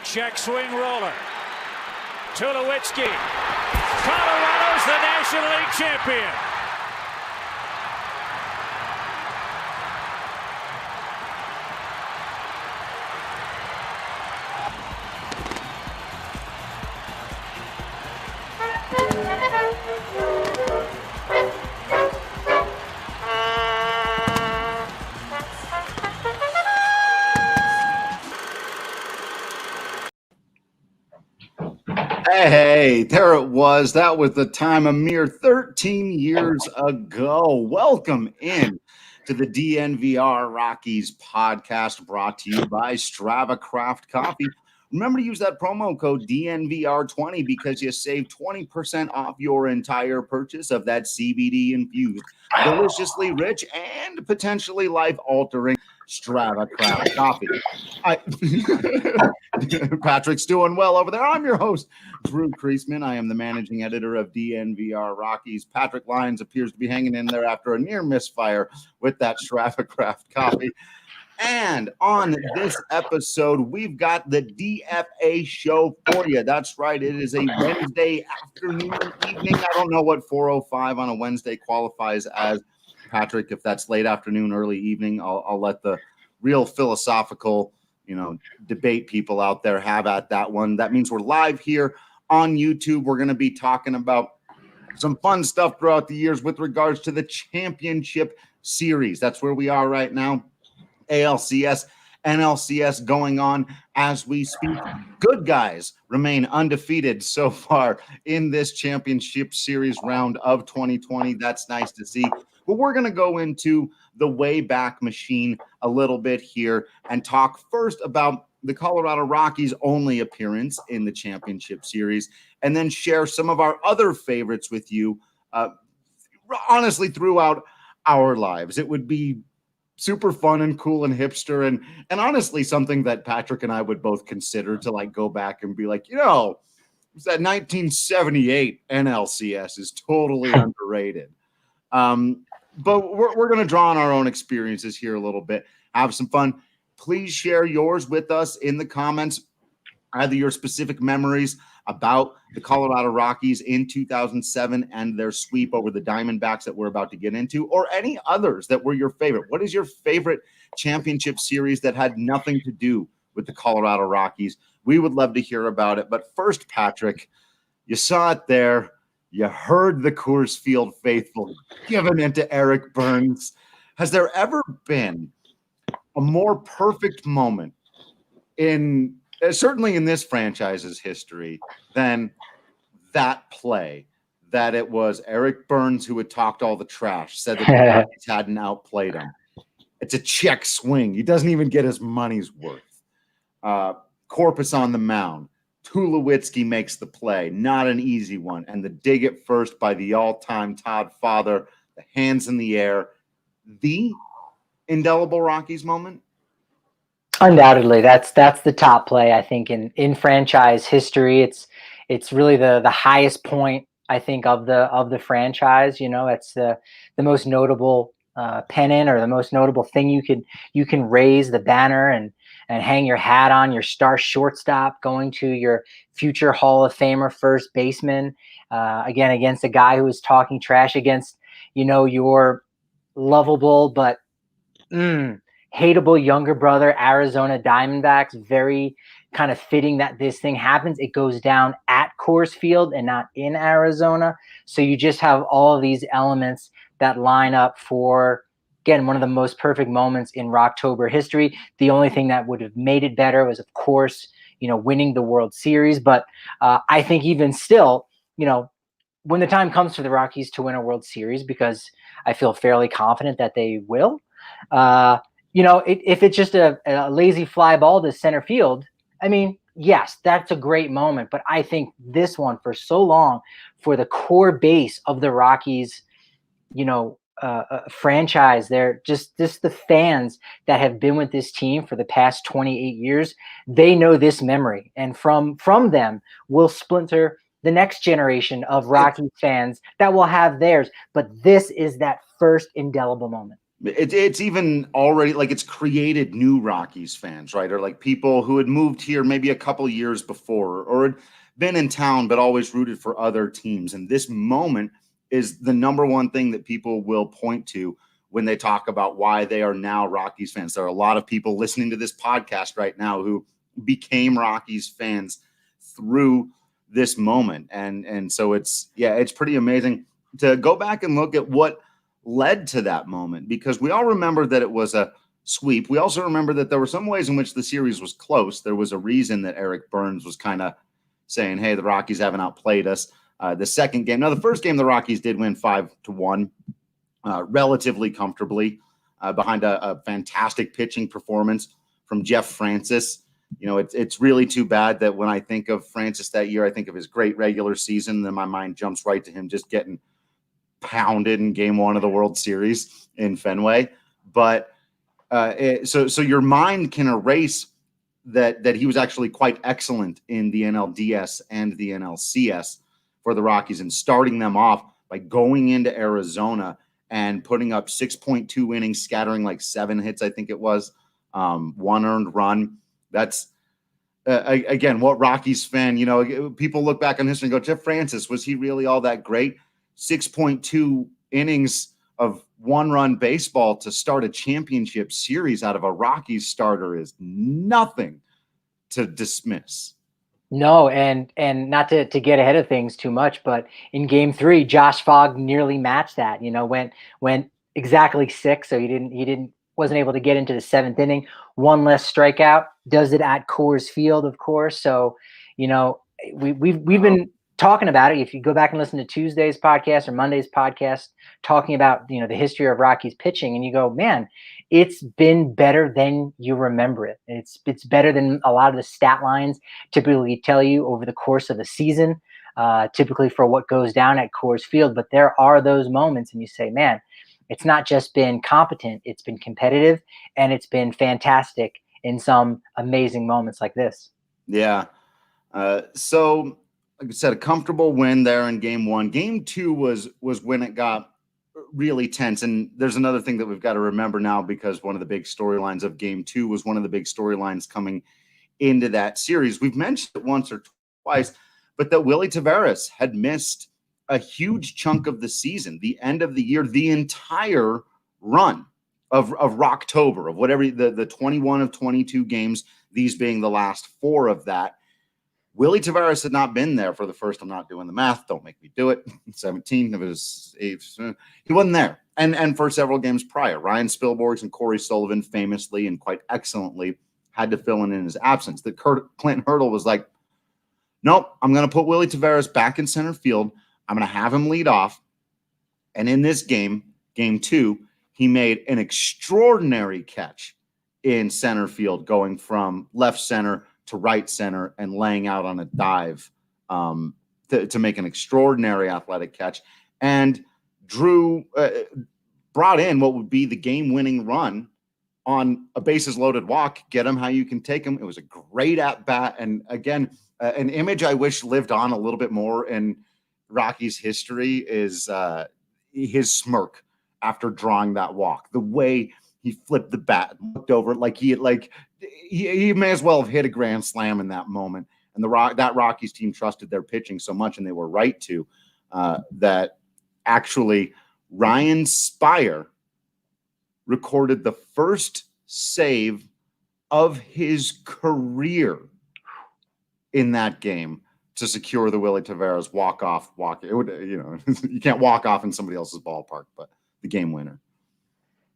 Check swing roller. Tulowitzki. Colorado's the National League champion. Hey, there it was. That was the time a mere 13 years ago. Welcome in to the DNVR Rockies podcast brought to you by Strava Craft Coffee. Remember to use that promo code DNVR20 because you save 20% off your entire purchase of that CBD infused, deliciously rich, and potentially life-altering Strava Craft Coffee. Patrick's doing well over there. I'm your host, Drew Creasman. I am the managing editor of DNVR Rockies. Patrick Lyons appears to be hanging in there after a near misfire with that Strava Craft coffee. And on this episode, we've got the DFA show for you. That's right. It is a Wednesday afternoon, evening. I don't know what 4:05 on a Wednesday qualifies as. Patrick, if that's late afternoon, early evening, I'll let the real philosophical, debate people out there have at that one. That means we're live here on YouTube. We're going to be talking about some fun stuff throughout the years with regards to the championship series. That's where we are right now. ALCS, NLCS going on as we speak. Good guys remain undefeated so far in this championship series round of 2020. That's nice to see. But we're going to go into the Wayback Machine a little bit here and talk first about the Colorado Rockies' only appearance in the championship series, and then share some of our other favorites with you, honestly, throughout our lives. It would be super fun and cool and hipster and honestly something that Patrick and I would both consider to go back and be like, that 1978 NLCS is totally underrated. But we're going to draw on our own experiences here a little bit, have some fun. Please share yours with us in the comments, either your specific memories about the Colorado Rockies in 2007 and their sweep over the Diamondbacks that we're about to get into, or any others that were your favorite. What is your favorite championship series that had nothing to do with the Colorado Rockies? We would love to hear about it. But first, Patrick, you saw it there. You heard the Coors Field faithful giving into Eric Burns. Has there ever been a more perfect moment certainly in this franchise's history than that play, that it was Eric Burns who had talked all the trash, said that the Rockies hadn't outplayed him? It's a check swing. He doesn't even get his money's worth. Corpus on the mound. Tulowitzki makes the play. Not an easy one. And the dig at first by the all-time Todd Father, the hands in the air. The indelible Rockies moment? Undoubtedly, that's the top play, I think, in franchise history. It's really the highest point, I think, of the franchise. It's the most notable pennant, or the most notable thing you can raise the banner and hang your hat on, your star shortstop going to your future Hall of Famer first baseman, again against a guy who was talking trash against your lovable but hateable younger brother, Arizona Diamondbacks. Very kind of fitting that this thing happens. It goes down at Coors Field and not in Arizona. So you just have all of these elements that line up for, again, one of the most perfect moments in Rocktober history. The only thing that would have made it better was, of course, winning the World Series. But I think even still, when the time comes for the Rockies to win a World Series, because I feel fairly confident that they will, if it's just a lazy fly ball to center field, I mean, yes, that's a great moment. But I think this one, for so long, for the core base of the Rockies, franchise, they're just the fans that have been with this team for the past 28 years, they know this memory. And from them will splinter the next generation of Rocky fans that will have theirs. But this is that first indelible moment. It's even already like it's created new Rockies fans, right? Or like people who had moved here maybe a couple years before or had been in town but always rooted for other teams. And this moment is the number one thing that people will point to when they talk about why they are now Rockies fans. There are a lot of people listening to this podcast right now who became Rockies fans through this moment. And so it's pretty amazing to go back and look at what led to that moment, because we all remember that it was a sweep. We also remember that there were some ways in which the series was close. There was a reason that Eric Burns was kind of saying, hey, the Rockies haven't outplayed us. The second game, now the first game, the Rockies did win 5-1 relatively comfortably behind a fantastic pitching performance from Jeff Francis. You know, it's really too bad that when I think of Francis that year, I think of his great regular season. Then my mind jumps right to him just getting pounded in game one of the World Series in Fenway. But so your mind can erase that he was actually quite excellent in the NLDS and the NLCS for the Rockies, and starting them off by going into Arizona and putting up 6.2 innings, scattering like 7 hits, I think it was, 1 earned run. That's again, what Rockies fan, you know, people look back on history and go, Jeff Francis, was he really all that great? 6.2 innings of 1-run baseball to start a championship series out of a Rockies starter is nothing to dismiss. No, and not to get ahead of things too much, but in game 3, Josh Fogg nearly matched that. You know, went exactly 6, so he wasn't able to get into the 7th inning. 1 less strikeout, does it at Coors Field, of course. So, you know, we've been talking about it. If you go back and listen to Tuesday's podcast or Monday's podcast, talking about, you know, the history of Rockies pitching, and you go, man, it's been better than you remember it. It's better than a lot of the stat lines typically tell you over the course of a season, typically for what goes down at Coors Field. But there are those moments, and you say, man, it's not just been competent, it's been competitive, and it's been fantastic in some amazing moments like this. Yeah. So, like I said, a comfortable win there in game 1. Game 2 was when it got really tense. And there's another thing that we've got to remember now, because one of the big storylines of game 2 was one of the big storylines coming into that series. We've mentioned it once or twice, but that Willy Taveras had missed a huge chunk of the season, the end of the year, the entire run of Rocktober, of whatever the 21 of 22 games, these being the last 4 of that. Willy Taveras had not been there for the first, I'm not doing the math, don't make me do it, 17 of his 8. He wasn't there. And for several games prior, Ryan Spilborghs and Corey Sullivan famously and quite excellently had to fill in his absence. That Clint Hurdle was like, nope, I'm going to put Willy Taveras back in center field. I'm going to have him lead off. And in this game, game 2, he made an extraordinary catch in center field, going from left center to right center and laying out on a dive to make an extraordinary athletic catch. And Drew brought in what would be the game-winning run on a bases-loaded walk. Get him how you can take him. It was a great at-bat. And again, an image I wish lived on a little bit more in Rocky's history is his smirk after drawing that walk. The way he flipped the bat and looked over like he may as well have hit a grand slam in that moment. And that Rockies team trusted their pitching so much, and they were right to, that actually Ryan Spire recorded the first save of his career in that game to secure the Willy Taveras walk. It would, you know, you can't walk off in somebody else's ballpark, but the game winner.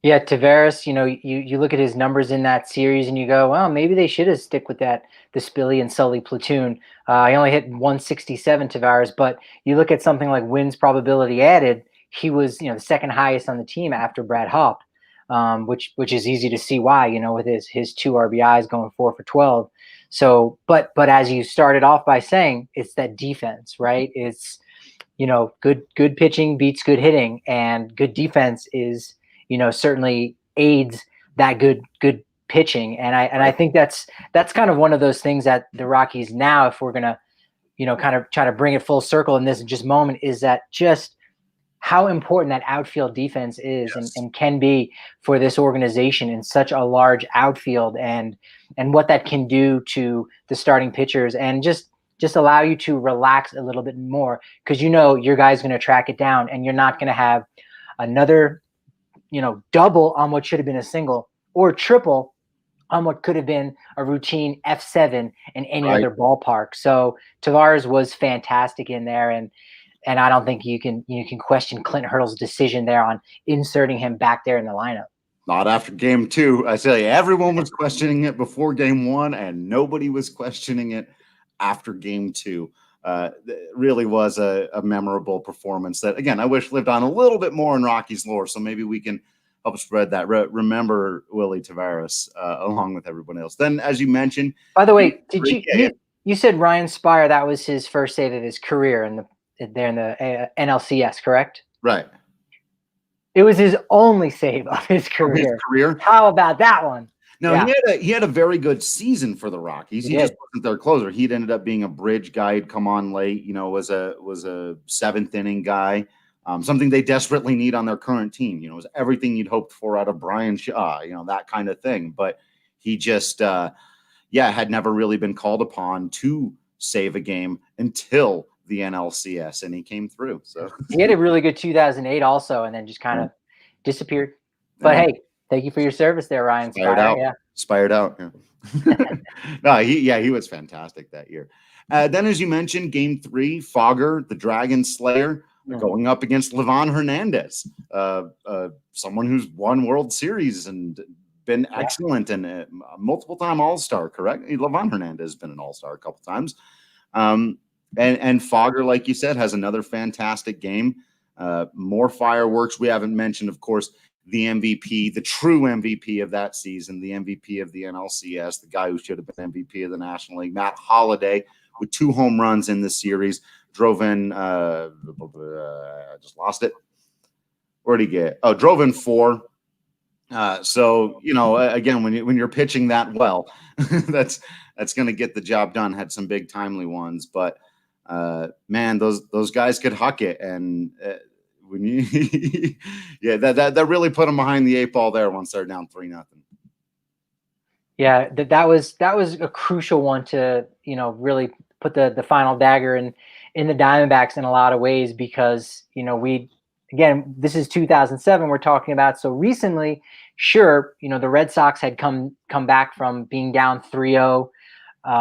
Yeah, Taveras, you know, you look at his numbers in that series and you go, well, maybe they should have stick with the Spilly and Sully platoon. He only hit 167, Taveras, but you look at something like wins probability added, he was, you know, the second highest on the team after Brad Haupt, which is easy to see why, you know, with his 2 RBIs going 4 for 12. So, but as you started off by saying, it's that defense, right? It's, you know, good pitching beats good hitting, and good defense is, you know, certainly aids that good pitching. And I think that's kind of one of those things that the Rockies now, if we're going to, you know, kind of try to bring it full circle in this just moment, is that just how important that outfield defense is Yes. and can be for this organization in such a large outfield, and what that can do to the starting pitchers, and just allow you to relax a little bit more, because your guy's going to track it down, and you're not going to have another double on what should have been a single, or triple on what could have been a routine F7 in any other ballpark. So Tavares was fantastic in there, and I don't think you can question Clint Hurdle's decision there on inserting him back there in the lineup. Not after game 2. I tell you, everyone was questioning it before game 1, and nobody was questioning it after game 2. It really was a memorable performance that, again, I wish lived on a little bit more in Rockies lore, so maybe we can help spread that. Remember Willie Tavares along with everyone else. Then, as you mentioned, by the way, did you said Ryan Spire, that was his first save of his career in the NLCS, correct? Right. It was his only save of his career. How about that one? No, yeah. he had a very good season for the Rockies. He just wasn't their closer. He'd ended up being a bridge guy. He'd come on late. Was a seventh inning guy. Something they desperately need on their current team. It was everything you'd hoped for out of Brian Shaw. That kind of thing. But he just, had never really been called upon to save a game until the NLCS, and he came through. So he had a really good 2008 also, and then just kind of disappeared. But hey, thank you for your service there, Ryan. Spired out. Yeah. No, he was fantastic that year. Then, as you mentioned, game 3, Fogger, the Dragon Slayer, going up against Livan Hernandez, someone who's won World Series and been excellent and multiple-time All-Star, correct? Livan Hernandez has been an All-Star a couple times. And Fogger, like you said, has another fantastic game. More fireworks. We haven't mentioned, of course, the MVP, the true MVP of that season, the MVP of the NLCS, the guy who should have been MVP of the National League, Matt Holliday, with 2 home runs in the series, drove in. I just lost it. Where'd he get? Oh, drove in 4. So again, when you're pitching that well, that's going to get the job done. Had some big timely ones, but man, those guys could huck it, and when you that really put them behind the 8 ball there once they're down 3-0. Yeah, that was a crucial one to really put the final dagger in the Diamondbacks in a lot of ways, because again, this is 2007 we're talking about. So recently, sure, the Red Sox had come back from being down 3-0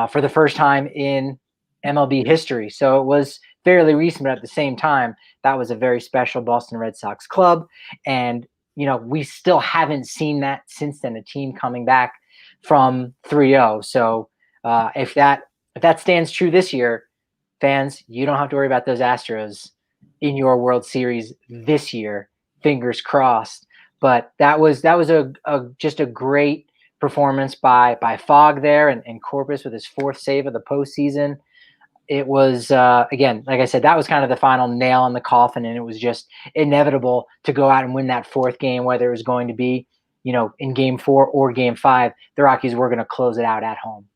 for the first time in MLB history. So it was fairly recent, but at the same time, that was a very special Boston Red Sox club. And, we still haven't seen that since then, a team coming back from 3-0. So if that stands true this year, fans, you don't have to worry about those Astros in your World Series this year. Fingers crossed. But that was just a great performance by Fogg there, and Corpus with his 4th save of the postseason. It was, again, like I said, that was kind of the final nail in the coffin, and it was just inevitable to go out and win that 4th game, whether it was going to be, in game 4 or game 5. The Rockies were going to close it out at home.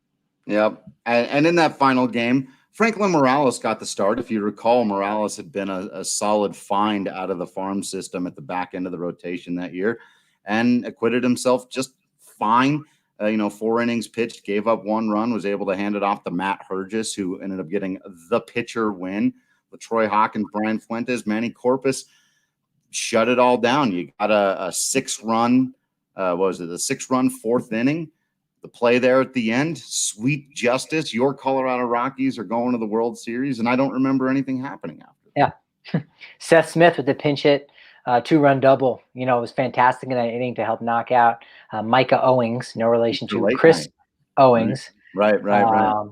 Yep. And in that final game, Franklin Morales got the start. If you recall, Morales had been a solid find out of the farm system at the back end of the rotation that year, and acquitted himself just fine. 4 innings pitched, gave up 1 run, was able to hand it off to Matt Hergis, who ended up getting the pitcher win. LaTroy Hawkins, Brian Fuentes, Manny Corpus shut it all down. You got a 6-run, the 6-run 4th inning. The play there at the end, sweet justice. Your Colorado Rockies are going to the World Series, and I don't remember anything happening after. Yeah. Seth Smith with the pinch hit. 2-run double, it was fantastic in that inning to help knock out Micah Owings, no relation to Chris Owings. Right.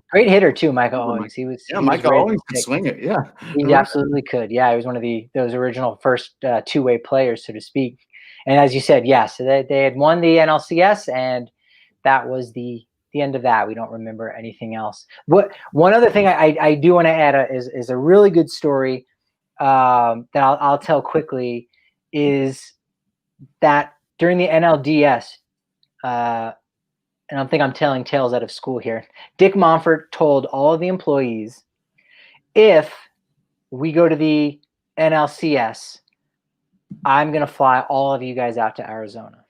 Great hitter too, Micah Owings. Micah Owings could swing it. Yeah, he absolutely could. Yeah, he was one of those original first 2-way players, so to speak. And as you said, yes, so they had won the NLCS, and that was the end of that. We don't remember anything else. One other thing I do want to add is a really good story that I'll tell quickly. Is that during the NLDS, and I think I'm telling tales out of school here, Dick Monfort told all of the employees, if we go to the NLCS, I'm going to fly all of you guys out to Arizona.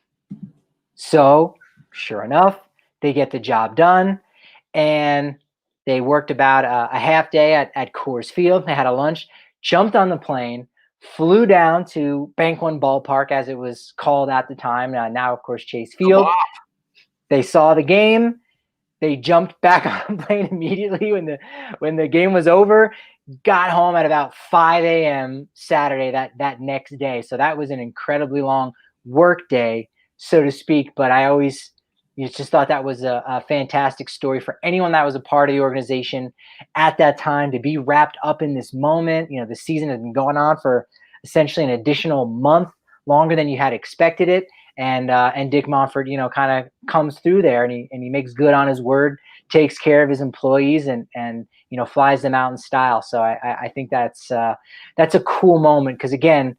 So sure enough, they get the job done, and they worked about a half day at Coors Field. They had a lunch, jumped on the plane, flew down to Bank One Ballpark, as it was called at the time. Now, of course, Chase Field. They saw the game. They jumped back on the plane immediately when the game was over. Got home at about 5 a.m. Saturday that next day. So that was an incredibly long work day, so to speak. But I always just thought that was a fantastic story for anyone that was a part of the organization at that time, to be wrapped up in this moment. The season has been going on for essentially an additional month, longer than you had expected it. And Dick Monfort, kind of comes through there, and he makes good on his word, takes care of his employees, and flies them out in style. So I think that's a cool moment, because again,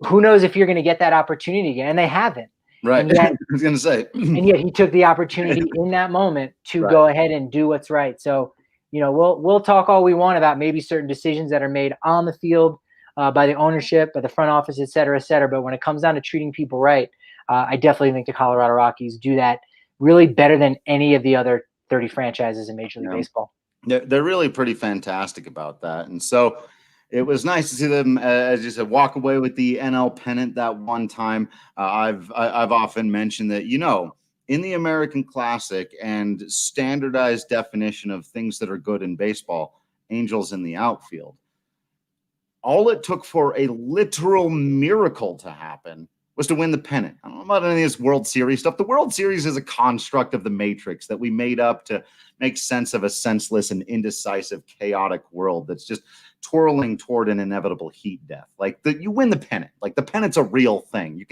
who knows if you're going to get that opportunity again, and they haven't. Right. Yet, I was going to say. And yet he took the opportunity in that moment to go ahead and do what's right. So, we'll talk all we want about maybe certain decisions that are made on the field by the ownership, by the front office, et cetera, et cetera. But when it comes down to treating people right, I definitely think the Colorado Rockies do that really better than any of the other 30 franchises in Major League Baseball. They're really pretty fantastic about that. And so it was nice to see them, as you said, walk away with the NL pennant that one time. I've often mentioned that, in the American Classic and standardized definition of things that are good in baseball, Angels in the outfield, all it took for a literal miracle to happen was to win the pennant. I don't know about any of this World Series stuff. The World Series is a construct of the Matrix that we made up to make sense of a senseless and indecisive, chaotic world that's just twirling toward an inevitable heat death. You win the pennant. The pennant's a real thing.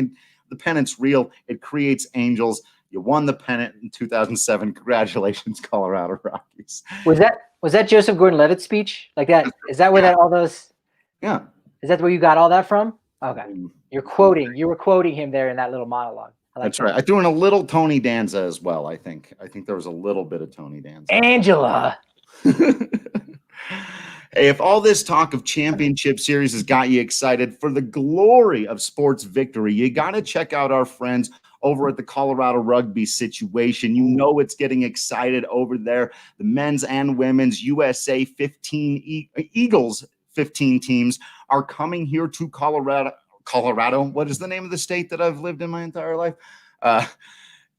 The pennant's real. It creates angels. You won the pennant in 2007. Congratulations, Colorado Rockies. Was that Joseph Gordon-Levitt's speech? Like that? Is that where all those? Yeah. Is that where you got all that from? Okay. You were quoting him there in that little monologue. That's right. I threw in a little Tony Danza as well. I think there was a little bit of Tony Danza. Angela. Hey, if all this talk of championship series has got you excited for the glory of sports victory, you got to check out our friends over at the Colorado Rugby situation. It's getting excited over there. The men's and women's USA 15 Eagles 15 teams are coming here to Colorado. What is the name of the state that I've lived in my entire life?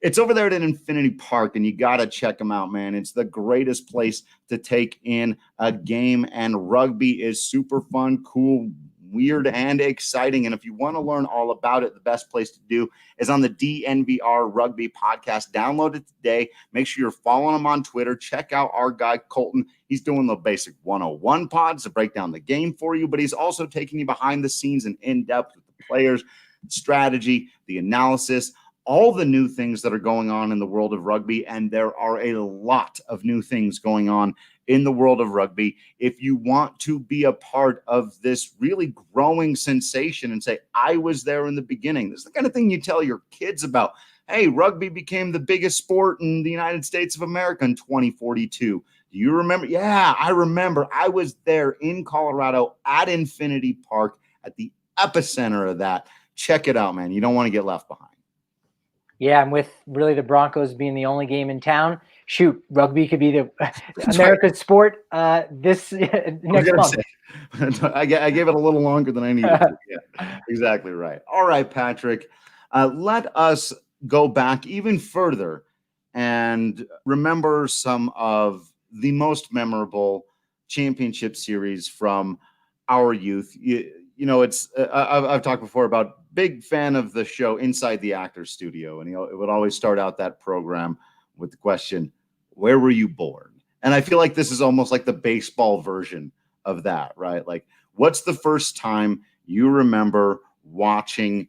It's over there at an Infinity Park, and you got to check them out, man. It's the greatest place to take in a game, and rugby is super fun, cool, weird, and exciting. And if you want to learn all about it, the best place to do is on the DNVR Rugby podcast. Download it today. Make sure you're following him on Twitter. Check out our guy, Colton. He's doing the basic 101 pods to break down the game for you, but he's also taking you behind the scenes and in depth with the players, strategy, the analysis, all the new things that are going on in the world of rugby. And there are a lot of new things going on in the world of rugby. If you want to be a part of this really growing sensation and say, I was there in the beginning, this is the kind of thing you tell your kids about. Hey, rugby became the biggest sport in the United States of America in 2042. Do you remember? Yeah, I remember. I was there in Colorado at Infinity Park at the epicenter of that. Check it out, man. You don't want to get left behind. Yeah, and with really the Broncos being the only game in town, shoot, rugby could be the America's sport this next month. I gave it a little longer than I needed to. Yeah, exactly right. All right, Patrick, let us go back even further and remember some of the most memorable championship series from our youth. It's I've talked before about big fan of the show Inside the Actors Studio, and it would always start out that program with the question, where were you born? And I feel like this is almost like the baseball version of that, right? Like, what's the first time you remember watching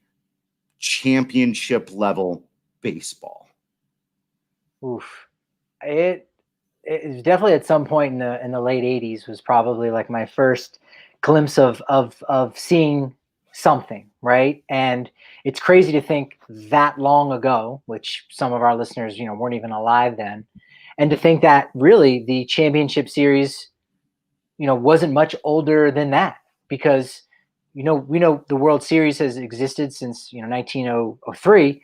championship level baseball? Oof. It was definitely at some point in the late 80s was probably like my first glimpse of seeing something, right? And it's crazy to think that long ago, which some of our listeners, weren't even alive then, and to think that really the championship series, wasn't much older than that, because we know the World Series has existed since 1903,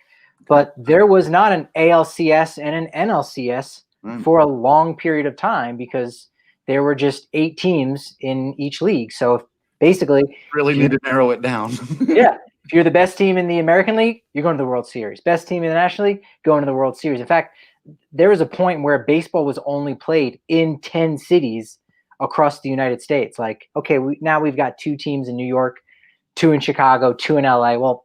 but there was not an ALCS and an NLCS for a long period of time because there were just 8 teams in each league. So basically, really need to narrow it down. Yeah. If you're the best team in the American League, you're going to the World Series. Best team in the National League, going to the World Series. In fact, there was a point where baseball was only played in 10 cities across the United States. Like, okay, now we've got 2 teams in New York, 2 in Chicago, 2 in LA. Well,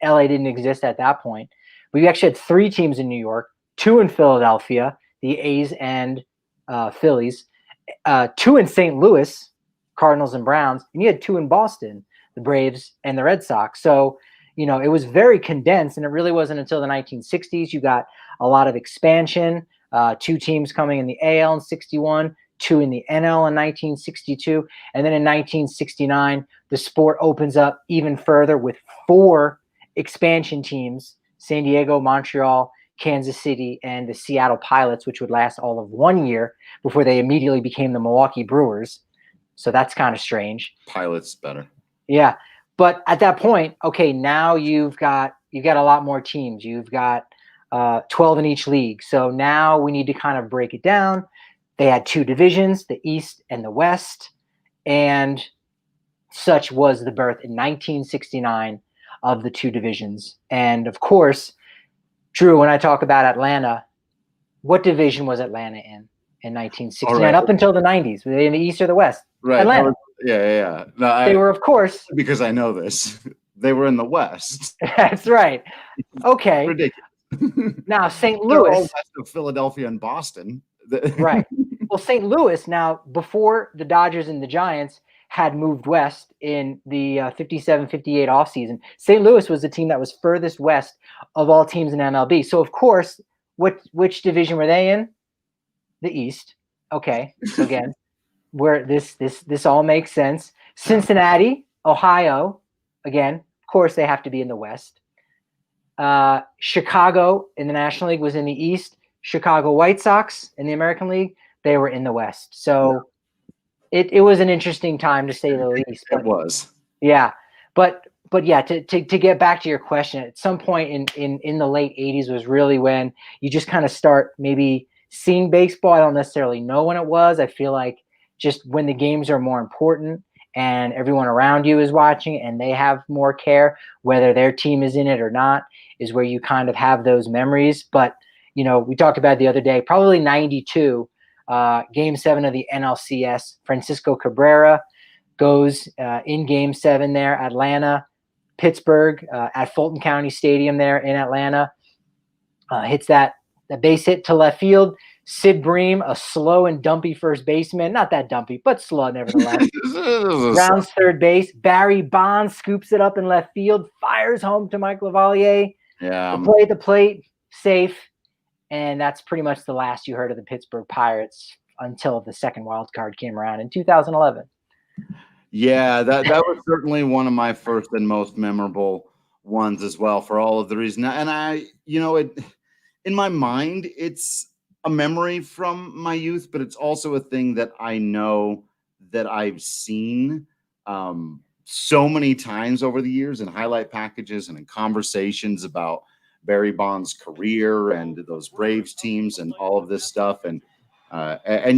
LA didn't exist at that point. We actually had 3 teams in New York, 2 in Philadelphia, the A's and Phillies, 2 in St. Louis, Cardinals and Browns, and you had 2 in Boston, the Braves and the Red Sox. So, it was very condensed, and it really wasn't until the 1960s you got a lot of expansion, 2 teams coming in the AL in 61, 2 in the NL in 1962, and then in 1969, the sport opens up even further with 4 expansion teams, San Diego, Montreal, Kansas City, and the Seattle Pilots, which would last all of 1 year before they immediately became the Milwaukee Brewers. So that's kind of strange. Pilots better. Yeah. But at that point, okay, now you've got a lot more teams. You've got 12 in each league. So now we need to kind of break it down. They had 2 divisions, the East and the West. And such was the birth in 1969 of the 2 divisions. And of course, Drew, when I talk about Atlanta, what division was Atlanta in 1969 right. Up until the 90s? Were they in the East or the West? Right. Atlanta. Yeah. No, they were, of course. Because I know this. They were in the West. That's right. Okay. Ridiculous. Now, St. Louis. They're all west of Philadelphia and Boston. Right. Well, St. Louis, now, before the Dodgers and the Giants had moved west in the 57-58 offseason, St. Louis was the team that was furthest west of all teams in MLB. So, of course, which division were they in? The East. Okay. So, again, where this all makes sense. Cincinnati, Ohio, again, of course, they have to be in the West. Chicago in the National League was in the East. Chicago White Sox in the American League, they were in the West. So it was an interesting time to say the least. It was. Yeah. But yeah, to get back to your question, at some point in the late 80s was really when you just kind of start maybe seeing baseball. I don't necessarily know when it was. I feel like just when the games are more important and everyone around you is watching and they have more care, whether their team is in it or not, is where you kind of have those memories. But, we talked about it the other day, probably 92, Game 7 of the NLCS, Francisco Cabrera goes in Game 7 there, Atlanta, Pittsburgh, at Fulton County Stadium there in Atlanta, hits that base hit to left field. Sid Bream, a slow and dumpy first baseman. Not that dumpy, but slow nevertheless. Rounds third base. Barry Bonds scoops it up in left field, fires home to Mike LaValliere. Yeah. The play at the plate, safe. And that's pretty much the last you heard of the Pittsburgh Pirates until the second wild card came around in 2011. Yeah, that was certainly one of my first and most memorable ones as well, for all of the reasons. And I, in my mind, it's a memory from my youth, but it's also a thing that I know that I've seen so many times over the years in highlight packages and in conversations about Barry Bonds' career and those Braves teams and all of this stuff. And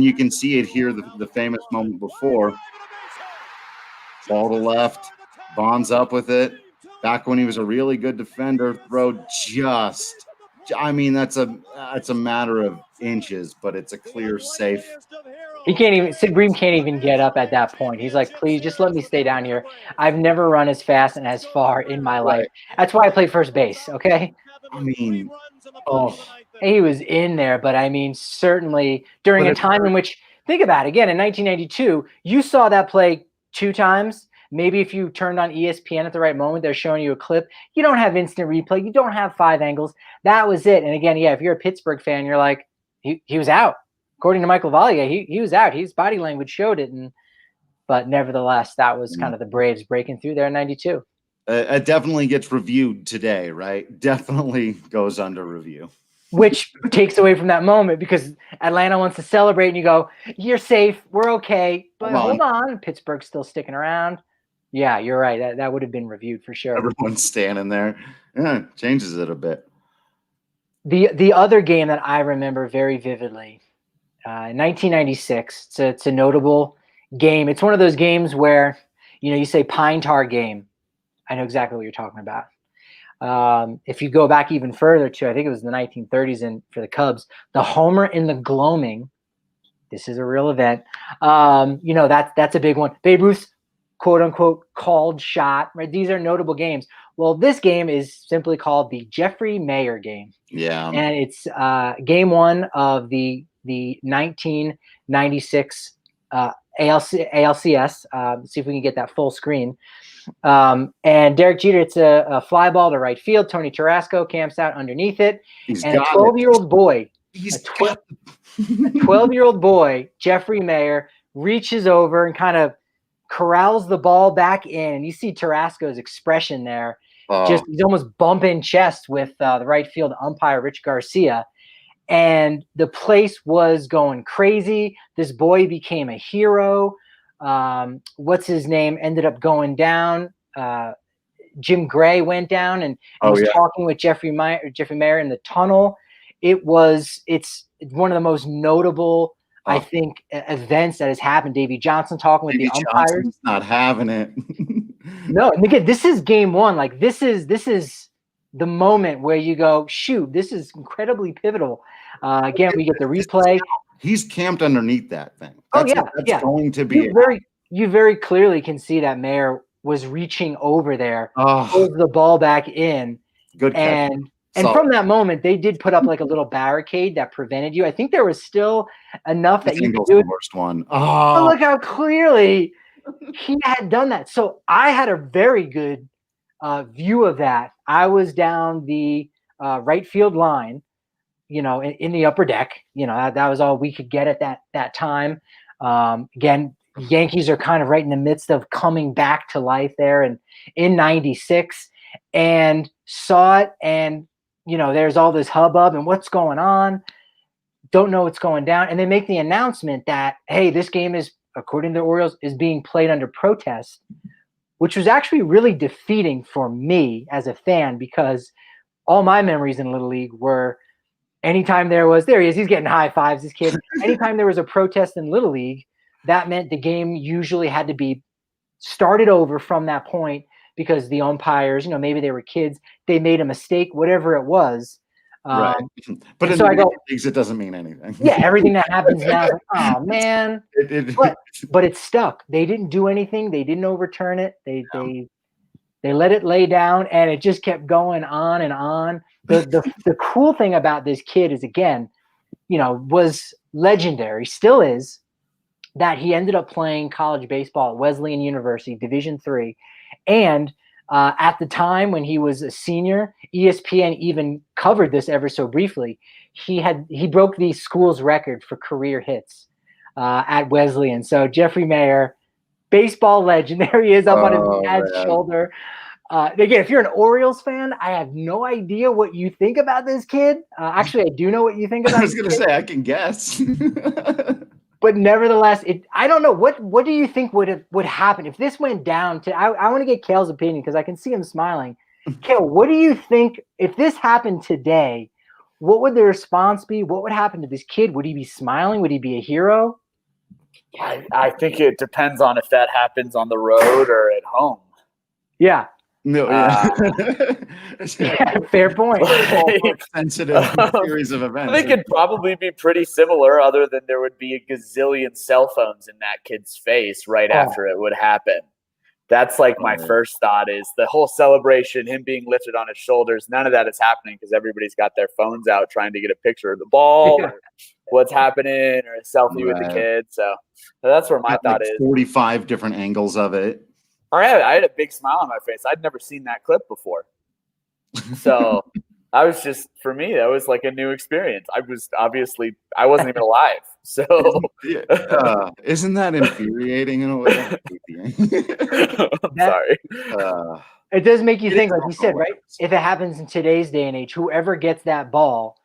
you can see it here, the famous moment before. Ball to left, Bonds up with it. Back when he was a really good defender, throw just, that's a matter of inches, but it's a clear safe. Sid Bream can't even get up at that point. He's like, please just let me stay down here. I've never run as fast and as far in my life. That's why I play first base. Okay. He was in there, but certainly during a time in which, think about it, again, in 1992, you saw that play 2 times. Maybe if you turned on ESPN at the right moment, they're showing you a clip. You don't have instant replay. You don't have 5 angles. That was it. And again, if you're a Pittsburgh fan, you're like, he was out. According to Michael LaValliere, he was out. His body language showed it. But nevertheless, that was kind of the Braves breaking through there in 92. It definitely gets reviewed today, right? Definitely goes under review. Which takes away from that moment because Atlanta wants to celebrate and you go, you're safe. We're okay. But hold on. Pittsburgh's still sticking around. Yeah, you're right. That would have been reviewed for sure. Everyone's standing there. Yeah, changes it a bit. The other game that I remember very vividly, in 1996, it's a notable game. It's one of those games where, you say Pine Tar game. I know exactly what you're talking about. If you go back even further to, I think it was the 1930s, and for the Cubs, the homer in the gloaming. This is a real event. That's a big one. Babe Ruth's quote unquote called shot, right? These are notable games. Well, this game is simply called the Jeffrey Mayer game. Yeah. And it's game one of the 1996 ALCS. See if we can get that full screen. And Derek Jeter, it's a fly ball to right field. Tony Tarasco camps out underneath it. And a 12-year-old boy, He's 12-year-old boy, Jeffrey Mayer, reaches over and kind of corrals the ball back in. You see Tarasco's expression there. He's almost bumping chest with the right field umpire, Rich Garcia. And the place was going crazy. This boy became a hero. What's his name? Ended up going down. Jim Gray went down and was talking with Jeffrey Mayer in the tunnel. It's one of the most notable, I think, events that has happened. Davey Johnson talking with the umpires. Johnson's not having it. No, and again, this is game one. Like this is the moment where you go, shoot, this is incredibly pivotal. Again, we get the replay. He's camped underneath that thing. That's going to be you very clearly can see that Mayer was reaching over there, pulled the ball back in. Good catch. And from that moment, they did put up like a little barricade that prevented you. I think there was still enough that you could do it. The worst one. Oh, look how clearly he had done that. So I had a very good view of that. I was down the right field line, in the upper deck. That was all we could get at that time. Again, Yankees are kind of right in the midst of coming back to life there, and in '96, and saw it, and there's all this hubbub and what's going on. Don't know what's going down, and they make the announcement that, hey, this game is, according to the Orioles, is being played under protest, which was actually really defeating for me as a fan, because all my memories in Little League were anytime there he is, he's getting high fives, this kid. Anytime there was a protest in Little League, that meant the game usually had to be started over from that point, because the umpires, maybe they were kids, they made a mistake, whatever it was. Right. But in the leagues, it doesn't mean anything. Yeah, everything that happens now, oh man. But it stuck. They didn't do anything. They didn't overturn it. They let it lay down, and it just kept going on and on. The cool thing about this kid is, again, was legendary, still is, that he ended up playing college baseball at Wesleyan University, Division III, and at the time when he was a senior, ESPN even covered this ever so briefly. He broke the school's record for career hits at Wesleyan. So Jeffrey Mayer, baseball legend, there he is up on his dad's shoulder. Again, if you're an Orioles fan, I have no idea what you think about this kid. Actually, I do know what you think about. I was going to say, I can guess. But nevertheless, I don't know. What do you think would happen if this went down to? I want to get Kale's opinion, because I can see him smiling. Kale, what do you think if this happened today? What would the response be? What would happen to this kid? Would he be smiling? Would he be a hero? I think it depends on if that happens on the road or at home. Yeah. No, yeah, fair point. Sensitive series of events. I think it'd probably be pretty similar, other than there would be a gazillion cell phones in that kid's face right after it would happen. That's like my first thought, is the whole celebration, him being lifted on his shoulders. None of that is happening because everybody's got their phones out trying to get a picture of the ball, or what's happening, or a selfie with the kid. So that's where my thought is. 45 different angles of it. I had a big smile on my face. I'd never seen that clip before. So for me, that was like a new experience. I wasn't even alive. So isn't that infuriating in a way? I'm sorry. It does make you think, like you said, right? If it happens in today's day and age, whoever gets that ball,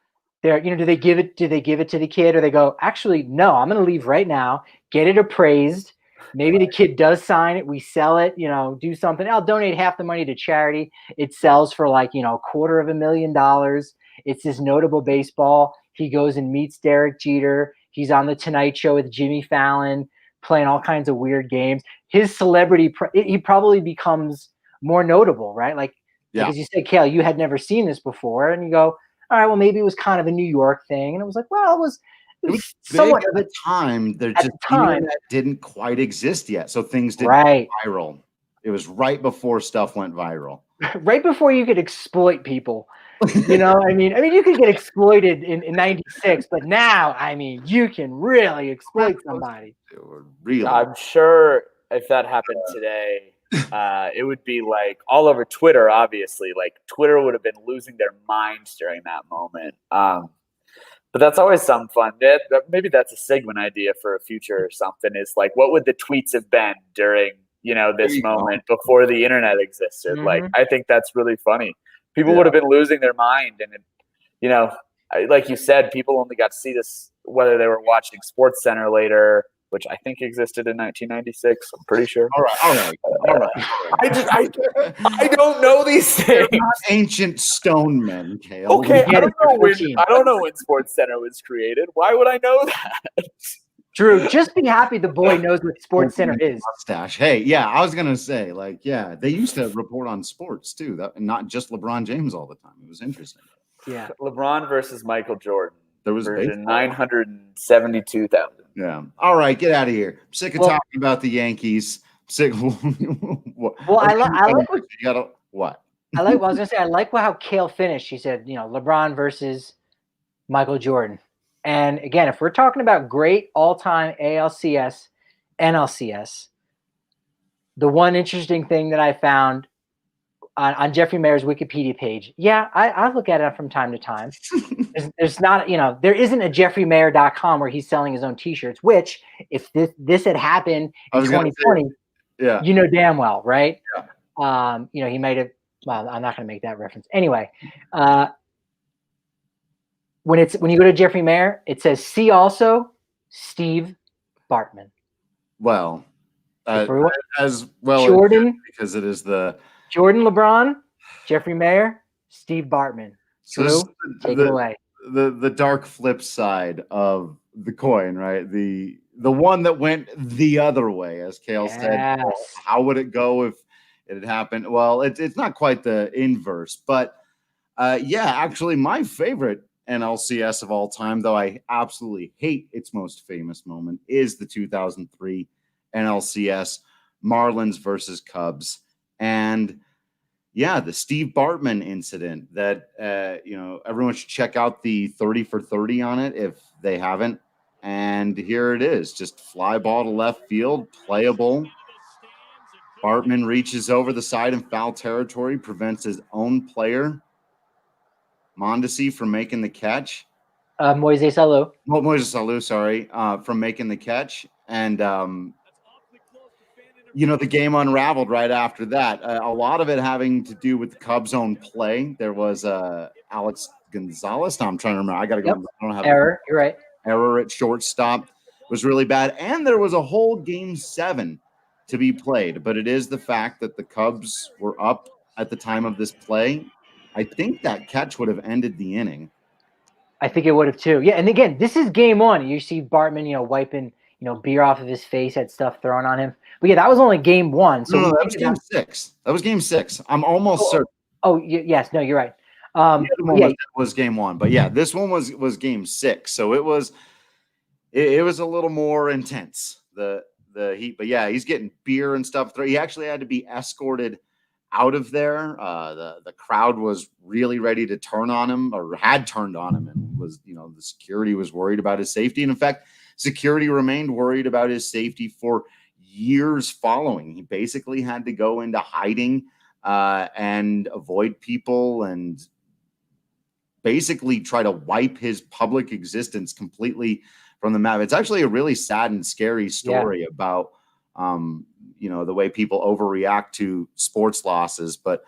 do they give it to the kid, or they go, actually, no, I'm going to leave right now, get it appraised, Maybe the kid does sign it. We sell it, do something. I'll donate half the money to charity. It sells for like, $250,000. It's this notable baseball. He goes and meets Derek Jeter. He's on the Tonight Show with Jimmy Fallon, playing all kinds of weird games. His celebrity, he probably becomes more notable, right? Like as you said, Kale, you had never seen this before. And you go, all right, well, maybe it was kind of a New York thing. And it was like, well, it was somewhat at the time. Internet didn't quite exist yet, so things didn't go viral. It was right before stuff went viral. Right before you could exploit people. I mean, you could get exploited in 96, but now, you can really exploit somebody. Really? I'm sure if that happened today, it would be like all over Twitter, obviously. Like Twitter would have been losing their minds during that moment. But that's always some fun. Maybe that's a segment idea for a future or something, is like, what would the tweets have been during, this moment before the internet existed? Mm-hmm. Like, I think that's really funny. People would have been losing their mind. And, like you said, people only got to see this whether they were watching SportsCenter later, which I think existed in 1996. I'm pretty sure. All right. I don't know these things. They're not ancient stone men, Kale. Okay, I don't know when SportsCenter was created. Why would I know that? Drew, just be happy the boy knows what SportsCenter is. Mustache. Hey, I was gonna say, they used to report on sports too, not just LeBron James all the time. It was interesting. Yeah, LeBron versus Michael Jordan. There was version 972,000. Yeah. All right, get out of here. I'm sick of talking about the Yankees. Sick. I like what you gotta what. I was gonna say. I like how Kale finished. She said, LeBron versus Michael Jordan. And again, if we're talking about great all-time ALCS, NLCS, the one interesting thing that I found on Jeffrey Mayer's Wikipedia page, I look at it from time to time. There's not, there isn't a JeffreyMayer.com where he's selling his own T-shirts. Which, if this had happened in 2020, damn well, right? Yeah. He might have. Well, I'm not going to make that reference anyway. When you go to Jeffrey Mayer, it says, see also Steve Bartman. Well, as well Jordan, because it is the Jordan LeBron, Jeffrey Mayer, Steve Bartman. So take it away. The dark flip side of the coin, right? The one that went the other way, as Kale said. How would it go if it had happened? Well, it's not quite the inverse, but actually, my favorite NLCS of all time, though I absolutely hate its most famous moment, is the 2003 NLCS, Marlins versus Cubs. And the Steve Bartman incident that, everyone should check out the 30 for 30 on it if they haven't. And here it is, just fly ball to left field, playable. Bartman reaches over the side in foul territory, prevents his own player, Mondesi, from making the catch. Moises Alou, sorry, from making the catch. And, the game unraveled right after that. A lot of it having to do with the Cubs' own play. There was Alex Gonzalez. Now I'm trying to remember. I got to go. I don't have error. You're right. Error at shortstop was really bad. And there was a whole game 7 to be played. But it is the fact that the Cubs were up at the time of this play. I think that catch would have ended the inning. I think it would have too. Yeah, and again, this is game 1. You see Bartman, wiping, beer off of his face, had stuff thrown on him. But that was only game 1. So no, that was game 6. That was game 6. I'm almost certain. Oh, yes. No, you're right. Was game 1, but this one was game 6. So it was a little more intense, the heat. But he's getting beer and stuff. He actually had to be escorted out of there. The crowd was really ready to turn on him, or had turned on him, and was, the security was worried about his safety. And in fact, security remained worried about his safety for years following. He basically had to go into hiding and avoid people and basically try to wipe his public existence completely from the map. It's actually a really sad and scary story about the way people overreact to sports losses, but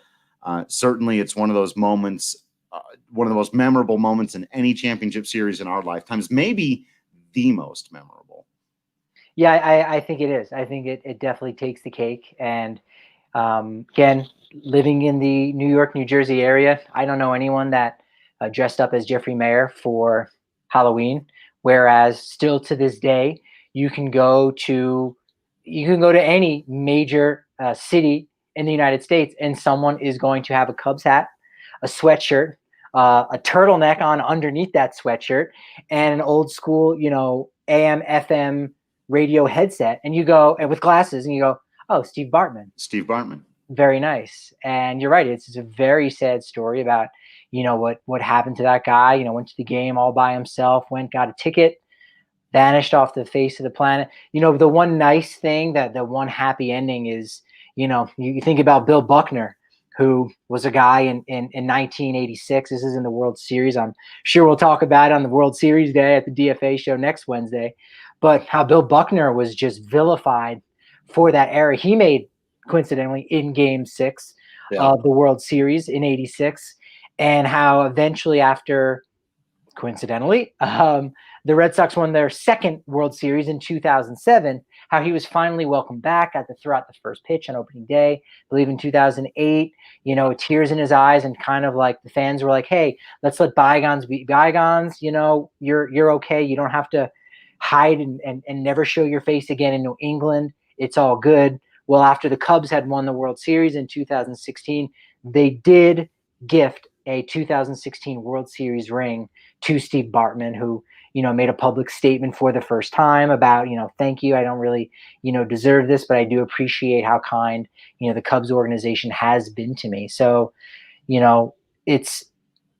certainly it's one of those moments, one of the most memorable moments in any championship series in our lifetimes, maybe the most memorable. Yeah, I think it is. I think it definitely takes the cake. And again, living in the New York, New Jersey area, I don't know anyone that dressed up as Jeffrey Mayer for Halloween. Whereas still to this day, you can go to any major city in the United States, and someone is going to have a Cubs hat, a sweatshirt, a turtleneck on underneath that sweatshirt, and an old school, AM, FM radio headset, and you go, and with glasses, and you go, oh, Steve Bartman. Steve Bartman. Very nice. And you're right. It's a very sad story about, what happened to that guy. Went to the game all by himself, got a ticket, vanished off the face of the planet. The one nice thing, the one happy ending is, you think about Bill Buckner, who was a guy in 1986. This is in the World Series. I'm sure we'll talk about it on the World Series Day at the DFA show next Wednesday. But how Bill Buckner was just vilified for that era. He made, coincidentally, in Game 6 of the World Series in '86, and how eventually after, coincidentally, the Red Sox won their second World Series in 2007, how he was finally welcomed back, got to throw out the first pitch on opening day, I believe in 2008, tears in his eyes, and kind of like the fans were like, hey, let's let bygones be bygones. You're okay. You don't have to hide and never show your face again in New England. It's all good. Well, after the Cubs had won the World Series in 2016, they did gift a 2016 World Series ring to Steve Bartman, who, made a public statement for the first time about, thank you. I don't really, deserve this, but I do appreciate how kind, the Cubs organization has been to me. So, it's,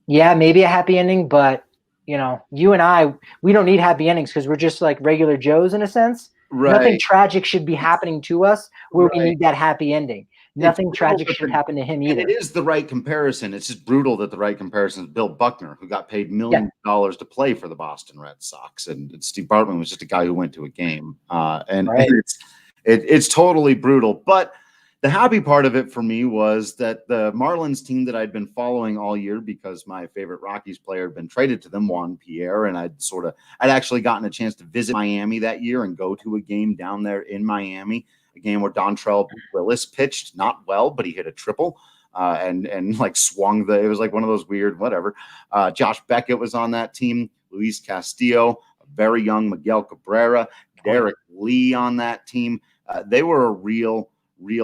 maybe a happy ending, but, you and I, we don't need happy endings because we're just like regular Joes in a sense. Right. Nothing tragic should be happening to us where we need that happy ending. Nothing tragic should happen to him either. And it is the right comparison. It's just brutal that the right comparison is Bill Buckner, who got paid millions of dollars to play for the Boston Red Sox, and Steve Bartman was just a guy who went to a game. And it's totally brutal. But the happy part of it for me was that the Marlins team that I'd been following all year, because my favorite Rockies player had been traded to them, Juan Pierre, and I'd actually gotten a chance to visit Miami that year and go to a game down there in Miami. A game where Dontrell Willis pitched not well, but he hit a triple and like swung it was like one of those weird whatever. Josh Beckett was on that team. Luis Castillo, a very young Miguel Cabrera, Derek Lee on that team. They were a real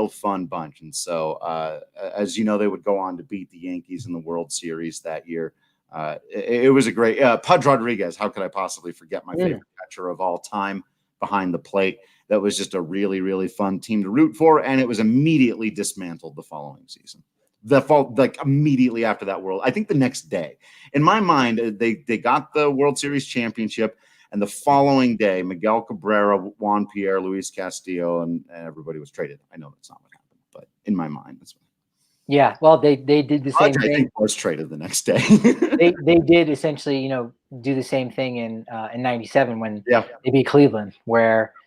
fun bunch. And so, as you know, they would go on to beat the Yankees in the World Series that year. It was a great Pudge Rodriguez. How could I possibly forget my favorite catcher of all time behind the plate? That was just a really, really fun team to root for, and it was immediately dismantled the following season. Immediately after that I think the next day. In my mind, they got the World Series championship, and the following day, Miguel Cabrera, Juan Pierre, Luis Castillo, and everybody was traded. I know that's not what happened, but in my mind, that's what. Yeah, well, they did the same thing. I think was traded the next day. they did essentially, do the same thing in '97 when they beat Cleveland.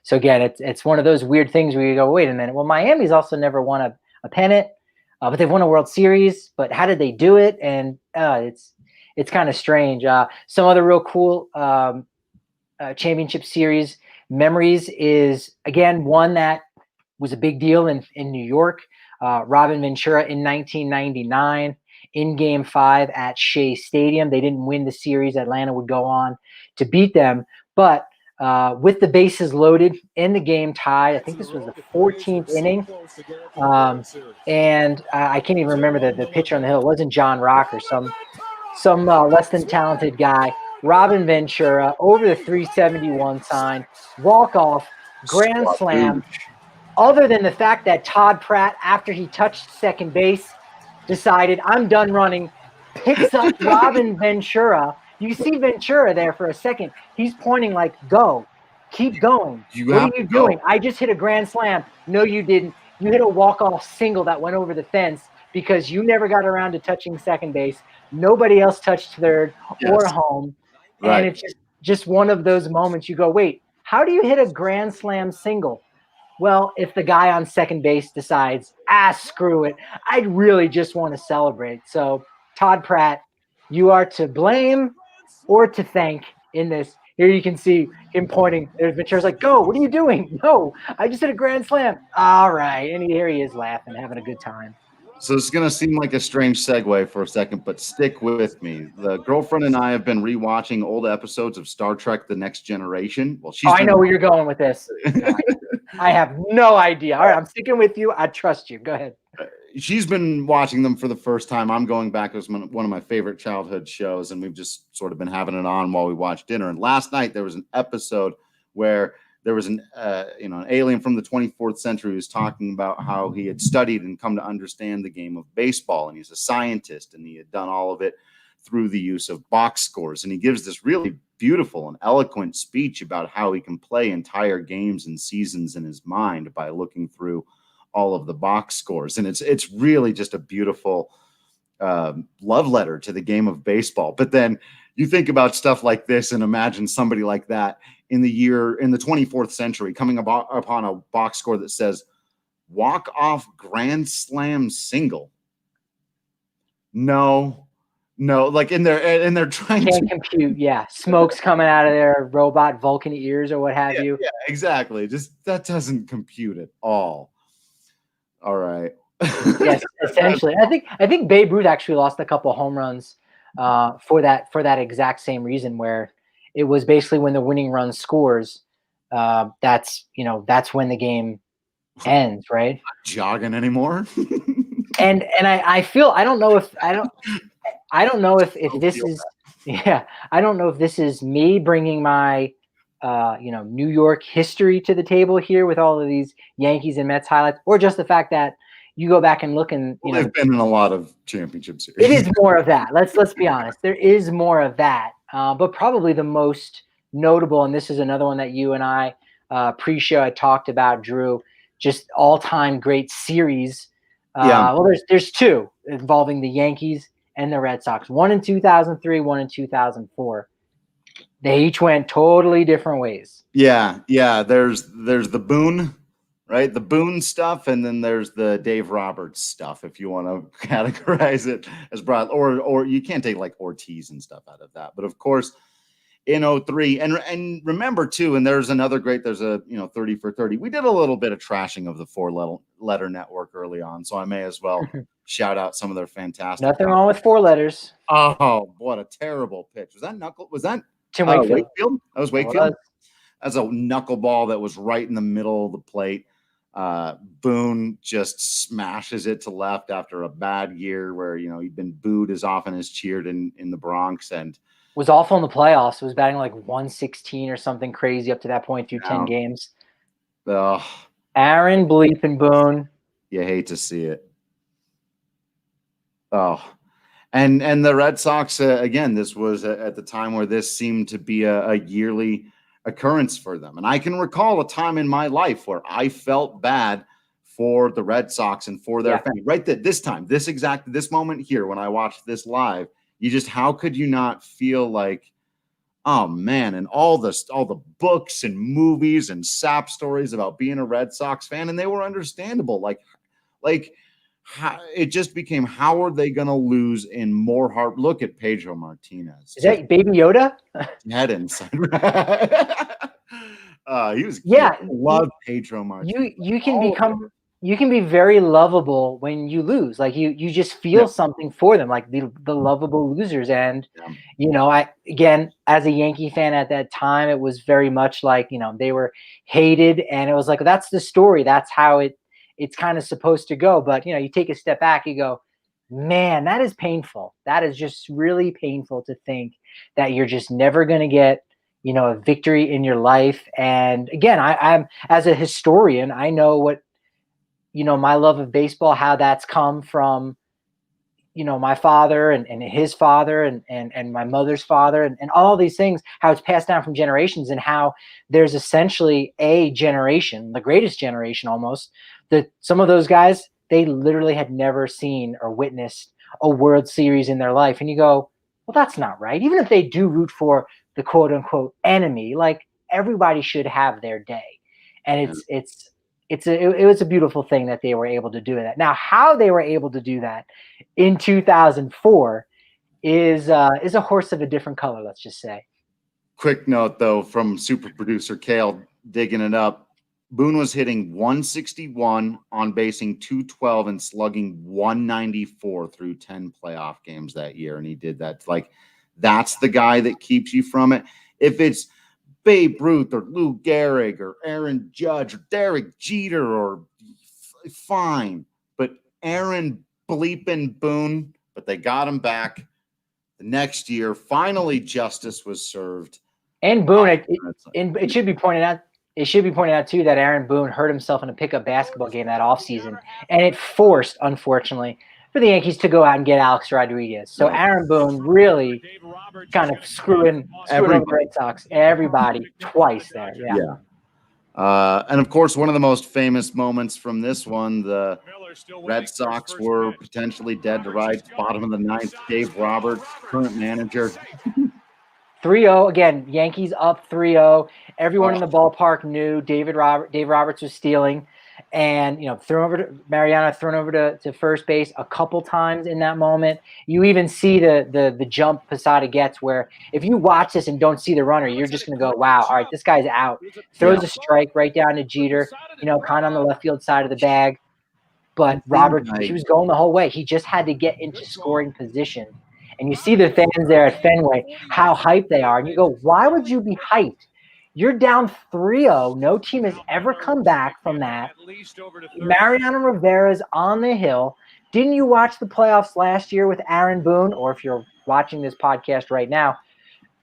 So again, it's one of those weird things where you go, wait a minute. Well, Miami's also never won a pennant, but they've won a World Series. But how did they do it? And it's kind of strange. Some other real cool championship series memories is, again, one that was a big deal in New York. Robin Ventura in 1999 in Game 5 at Shea Stadium. They didn't win the series. Atlanta would go on to beat them. But with the bases loaded and the game tied, I think this was the 14th inning. And I can't even remember the pitcher on the hill. It wasn't John Rock or some less than talented guy. Robin Ventura over the 371 sign, walk-off, grand slam. Other than the fact that Todd Pratt, after he touched second base, decided, I'm done running, picks up Robin Ventura. You see Ventura there for a second. He's pointing like, go. Keep going. What are you doing? I just hit a grand slam. No, you didn't. You hit a walk-off single that went over the fence because you never got around to touching second base. Nobody else touched third or home. Right. And it's just one of those moments you go, wait, how do you hit a grand slam single? Well, if the guy on second base decides, screw it, I'd really just want to celebrate. So, Todd Pratt, you are to blame or to thank in this. Here you can see him pointing. There's Ventura's like, go, what are you doing? No, I just hit a grand slam. All right. And here he is laughing, having a good time. So it's going to seem like a strange segue for a second, but stick with me. The girlfriend and I have been rewatching old episodes of Star Trek The Next Generation. Well, I know where you're going with this. I have no idea. All right, I'm sticking with you. I trust you. Go ahead. She's been watching them for the first time. I'm going back. It was one of my favorite childhood shows, and we've just sort of been having it on while we watch dinner. And last night there was an episode where there was an alien from the 24th century who was talking about how he had studied and come to understand the game of baseball, and he's a scientist, and he had done all of it through the use of box scores. And he gives this really beautiful and eloquent speech about how he can play entire games and seasons in his mind by looking through all of the box scores. And it's really just a beautiful love letter to the game of baseball. But then you think about stuff like this and imagine somebody like that in the 24th century coming upon a box score that says walk-off grand slam single. No, like and they're trying Can't compute. Yeah, smoke's coming out of their robot Vulcan ears or what have you. Yeah, exactly. Just that doesn't compute at all. All right. Yes, essentially. I think Babe Ruth actually lost a couple home runs for that exact same reason, where it was basically when the winning run scores, that's when the game ends, right? Not jogging anymore. and I feel I don't know if this is me bringing my New York history to the table here with all of these Yankees and Mets highlights, or just the fact that you go back and look and they've been in a lot of championship series. It is more of that. Let's be honest. There is more of that. But probably the most notable, and this is another one that you and I pre-show I talked about, Drew, just all-time great series. Well, there's two involving the Yankees and the Red Sox. One in 2003, one in 2004. They each went totally different ways. Yeah. There's the Boone, right? The Boone stuff, and then there's the Dave Roberts stuff, if you want to categorize it as broad, or you can't take like Ortiz and stuff out of that. But of course, in 03, and remember too, and there's another great, there's a 30 for 30. We did a little bit of trashing of the four-letter network early on, so I may as well shout out some of their fantastic. Nothing wrong with four letters. Oh, what a terrible pitch. Was that Tim Wakefield? That was Wakefield. That's a knuckleball that was right in the middle of the plate. Boone just smashes it to left after a bad year where he'd been booed as often as cheered in the Bronx, and was awful in the playoffs. It was batting like 116 or something crazy up to that point through 10 games. Aaron Bleepin Boone. You hate to see it. Oh, and the Red Sox again. This was at the time where this seemed to be a yearly occurrence for them. And I can recall a time in my life where I felt bad for the Red Sox and for their fans. Right this moment here, when I watched this live, how could you not feel like, oh man, and all the books and movies and sap stories about being a Red Sox fan, and they were understandable. Like it just became, how are they going to lose in more heart? Look at Pedro Martinez. Is that Baby Yoda? Head inside. He was cute. I love Pedro Martinez. You can be very lovable when you lose. Like you just feel something for them, like the lovable losers. And again, as a Yankee fan at that time, it was very much like they were hated, and it was like, that's the story. That's how it's kind of supposed to go. But you take a step back, you go, man, that is painful. That is just really painful to think that you're just never going to get a victory in your life. And again, I'm as a historian, I know what. My love of baseball, how that's come from, my father and his father and my mother's father and all these things, how it's passed down from generations, and how there's essentially a generation, the greatest generation almost, that some of those guys, they literally had never seen or witnessed a World Series in their life. And you go, well, that's not right. Even if they do root for the quote unquote enemy, like everybody should have their day. And it was a beautiful thing that they were able to do that. Now, how they were able to do that in 2004 is a horse of a different color, let's just say. quick note, though, from super producer Kale digging it up. Boone was hitting 161, on basing 212, and slugging 194 through 10 playoff games that year. And he did that. Like, that's the guy that keeps you from it. If it's Babe Ruth or Lou Gehrig or Aaron Judge or Derek Jeter, or fine, but Aaron bleeping Boone, but they got him back the next year. Finally, justice was served. And Boone, it should be pointed out. It should be pointed out, too, that Aaron Boone hurt himself in a pickup basketball game that offseason, and it forced, unfortunately, for the Yankees to go out and get Alex Rodriguez. So Aaron Boone really kind of screwing over the Red Sox. Everybody twice there. Yeah. And, of course, one of the most famous moments from this one, the Red Sox were potentially dead to rights, bottom of the ninth. Dave Roberts, current manager. 3-0 again. Yankees up 3-0. Everyone in the ballpark knew Dave Roberts was stealing, and Mariano thrown over to first base a couple times in that moment. You even see the jump Posada gets, where if you watch this and don't see the runner, you're just going to go, "Wow, all right, this guy's out." Throws a strike right down to Jeter, kind of on the left field side of the bag. But Roberts, he was going the whole way. He just had to get into scoring position. And you see the fans there at Fenway, how hyped they are. And you go, why would you be hyped? You're down 3-0. No team has ever come back from that. Mariano Rivera's on the hill. Didn't you watch the playoffs last year with Aaron Boone? Or if you're watching this podcast right now,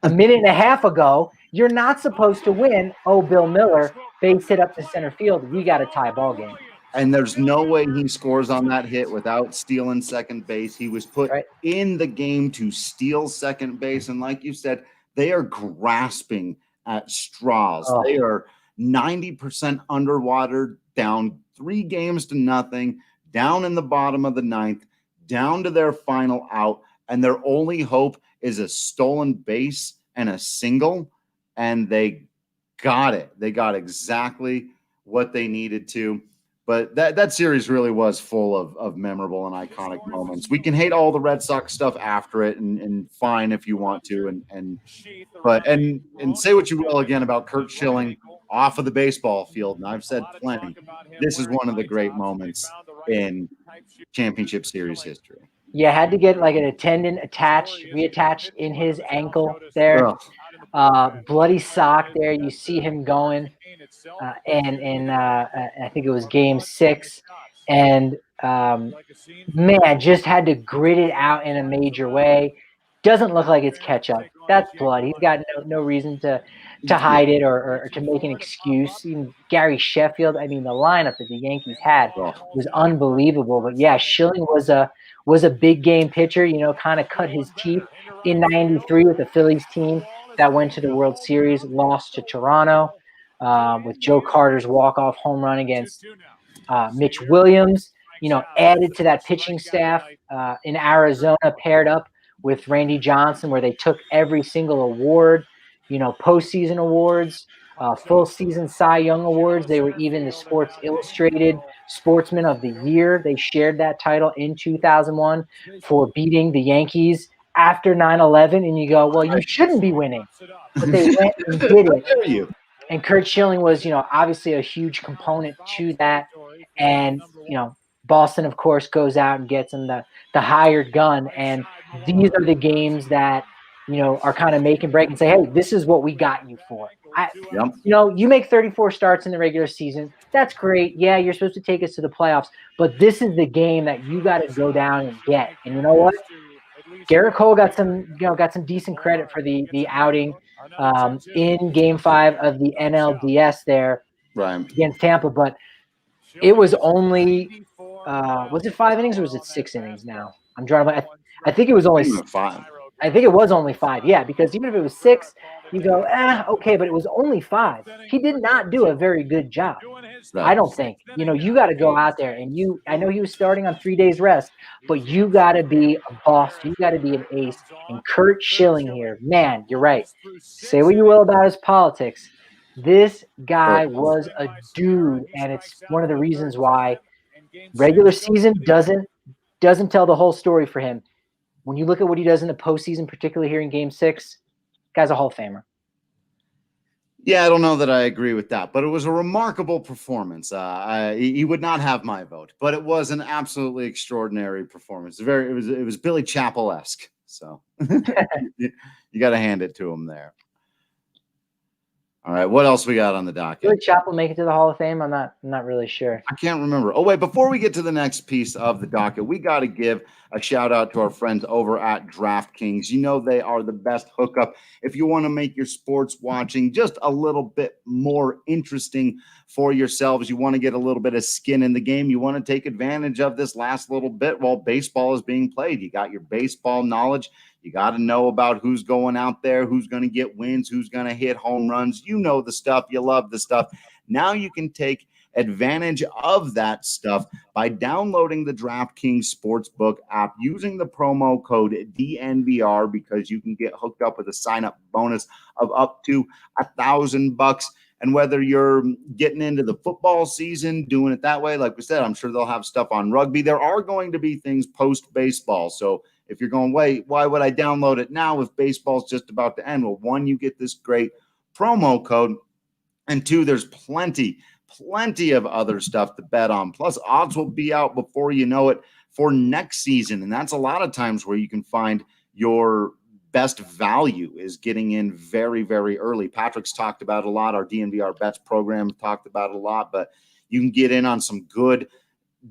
a minute and a half ago, you're not supposed to win. Oh, Bill Miller, base hit up to center field. We got a tie ball game. And there's no way he scores on that hit without stealing second base. He was put in the game to steal second base. And like you said, they are grasping at straws. They are 90% underwater, down 3 games to nothing, down in the bottom of the ninth, down to their final out. And their only hope is a stolen base and a single. And they got it. They got exactly what they needed to. But that series really was full of memorable and iconic moments. We can hate all the Red Sox stuff after it, and fine if you want to, and say what you will again about Curt Schilling off of the baseball field. And I've said plenty. This is one of the great moments in championship series history. Yeah, had to get like an tendon reattached in his ankle there. Bloody sock there. You see him going. And I think it was game 6, and man, just had to grit it out in a major way. Doesn't look like it's catch up. That's blood. He's got no reason to hide it or to make an excuse. Even Gary Sheffield. I mean, the lineup that the Yankees had was unbelievable. But yeah, Schilling was a big game pitcher. Kind of cut his teeth in '93 with the Phillies team that went to the World Series, lost to Toronto. With Joe Carter's walk-off home run against Mitch Williams, added to that pitching staff in Arizona, paired up with Randy Johnson, where they took every single award, postseason awards, full season Cy Young awards. They were even the Sports Illustrated Sportsman of the Year. They shared that title in 2001 for beating the Yankees after 9/11. And you go, well, you shouldn't be winning. But they went and did it. And Curt Schilling was, obviously a huge component to that. And, Boston, of course, goes out and gets him the hired gun. And these are the games that, are kind of make and break and say, hey, this is what we got you for. You make 34 starts in the regular season. That's great. Yeah, you're supposed to take us to the playoffs. But this is the game that you got to go down and get. And you know what? Garrett Cole got some decent credit for the outing in Game 5 of the NLDS there against Tampa, but it was only was it 5 innings or was it 6 innings? Now I'm drawing. I think it was only 5. I think it was only 5. Yeah, because even if it was 6, you go, okay, but it was only 5. He did not do a very good job. I don't think. You got to go out there and I know he was starting on 3 days rest, but you got to be a boss. You got to be an ace. And Curt Schilling here, man, you're right. Say what you will about his politics. This guy was a dude, and it's one of the reasons why regular season doesn't tell the whole story for him. When you look at what he does in the postseason, particularly here in Game 6, guy's a Hall of Famer. Yeah, I don't know that I agree with that, but it was a remarkable performance. He would not have my vote, but it was an absolutely extraordinary performance. It was Billy Chappell-esque. So you got to hand it to him there. All right, what else we got on the docket? Did Chappell make it to the Hall of Fame? I'm not really sure. I can't remember. Oh, wait, before we get to the next piece of the docket, we got to give a shout out to our friends over at DraftKings. You know, they are the best hookup. If you want to make your sports watching just a little bit more interesting for yourselves, you want to get a little bit of skin in the game, you want to take advantage of this last little bit while baseball is being played. You got your baseball knowledge. You got to know about who's going out there, who's going to get wins, who's going to hit home runs. You know the stuff. You love the stuff. Now you can take advantage of that stuff by downloading the DraftKings Sportsbook app using the promo code DNVR, because you can get hooked up with a sign-up bonus of up to $1,000. And whether you're getting into the football season, doing it that way, like we said, I'm sure they'll have stuff on rugby. There are going to be things post-baseball. So if you're going, wait, why would I download it now if baseball's just about to end? Well, one, you get this great promo code. And two, there's plenty of other stuff to bet on. Plus, odds will be out before you know it for next season. And that's a lot of times where you can find your best value is getting in very, very early. Patrick's talked about a lot. Our DNVR Bets program talked about it a lot. But you can get in on some good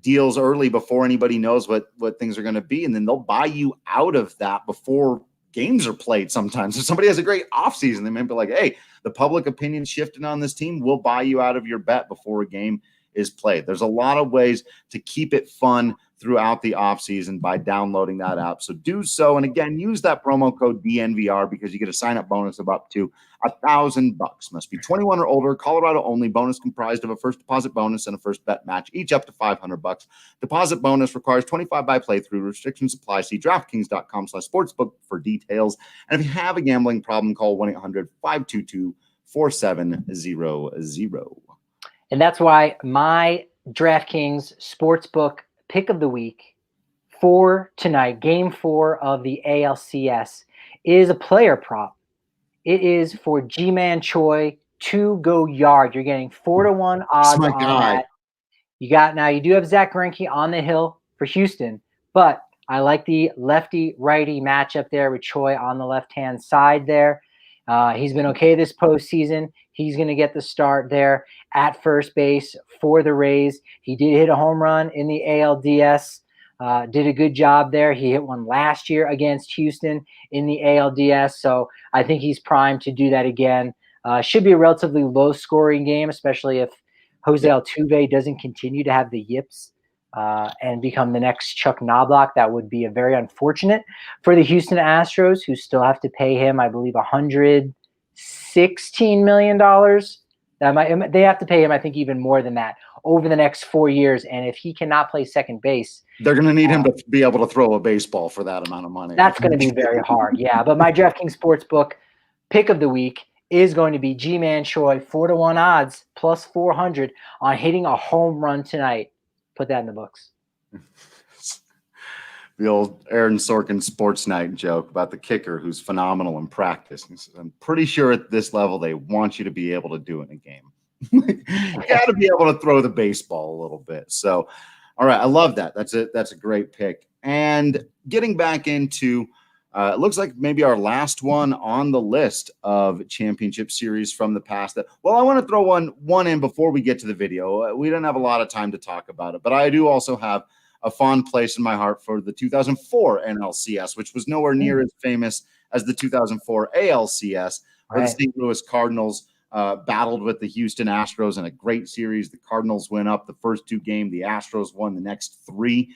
deals early before anybody knows what things are going to be. And then they'll buy you out of that before games are played sometimes. If somebody has a great offseason, they might be like, hey, the public opinion shifting on this team, we'll buy you out of your bet before a game is played. There's a lot of ways to keep it fun throughout the offseason by downloading that app. So do so. And again, use that promo code DNVR because you get a sign-up bonus of up to $1,000. Must be 21 or older. Colorado only. Bonus comprised of a first deposit bonus and a first bet match, each up to $500. Deposit bonus requires 25 by playthrough. Restrictions apply. See DraftKings.com/sportsbook for details. And if you have a gambling problem, call 1-800-522-4700. And that's why my DraftKings Sportsbook pick of the week for tonight, game 4 of the ALCS, is a player prop. It is for G-Man Choi to go yard. You're getting 4-1 odds on that. You do have Zach Greinke on the hill for Houston, but I like the lefty-righty matchup there with Choi on the left-hand side there. He's been okay this postseason. He's going to get the start there at first base for the Rays. He did hit a home run in the ALDS. Did a good job there. He hit one last year against Houston in the ALDS. So I think he's primed to do that again. Should be a relatively low-scoring game, especially if Jose Altuve doesn't continue to have the yips and become the next Chuck Knobloch. That would be a very unfortunate for the Houston Astros, who still have to pay him, I believe, $116 million. They have to pay him, I think, even more than that over the next 4 years. And if he cannot play second base, they're going to need him to be able to throw a baseball for that amount of money. That's going to be very hard. Yeah. But my DraftKings Sportsbook pick of the week is going to be G-Man Choi, 4-1 odds, plus 400 on hitting a home run tonight. Put that in the books. The old Aaron Sorkin Sports Night joke about the kicker who's phenomenal in practice. He says, I'm pretty sure at this level they want you to be able to do it in a game. You got to be able to throw the baseball a little bit. So, all right, I love that. That's a great pick. And getting back into it looks like maybe our last one on the list of championship series from the past. Well, I want to throw one in before we get to the video. We don't have a lot of time to talk about it, but I do also have a fond place in my heart for the 2004 NLCS, which was nowhere near as famous as the 2004 ALCS, where the St. Louis Cardinals battled with the Houston Astros in a great series. The Cardinals went up the first 2 games. The Astros won the next 3.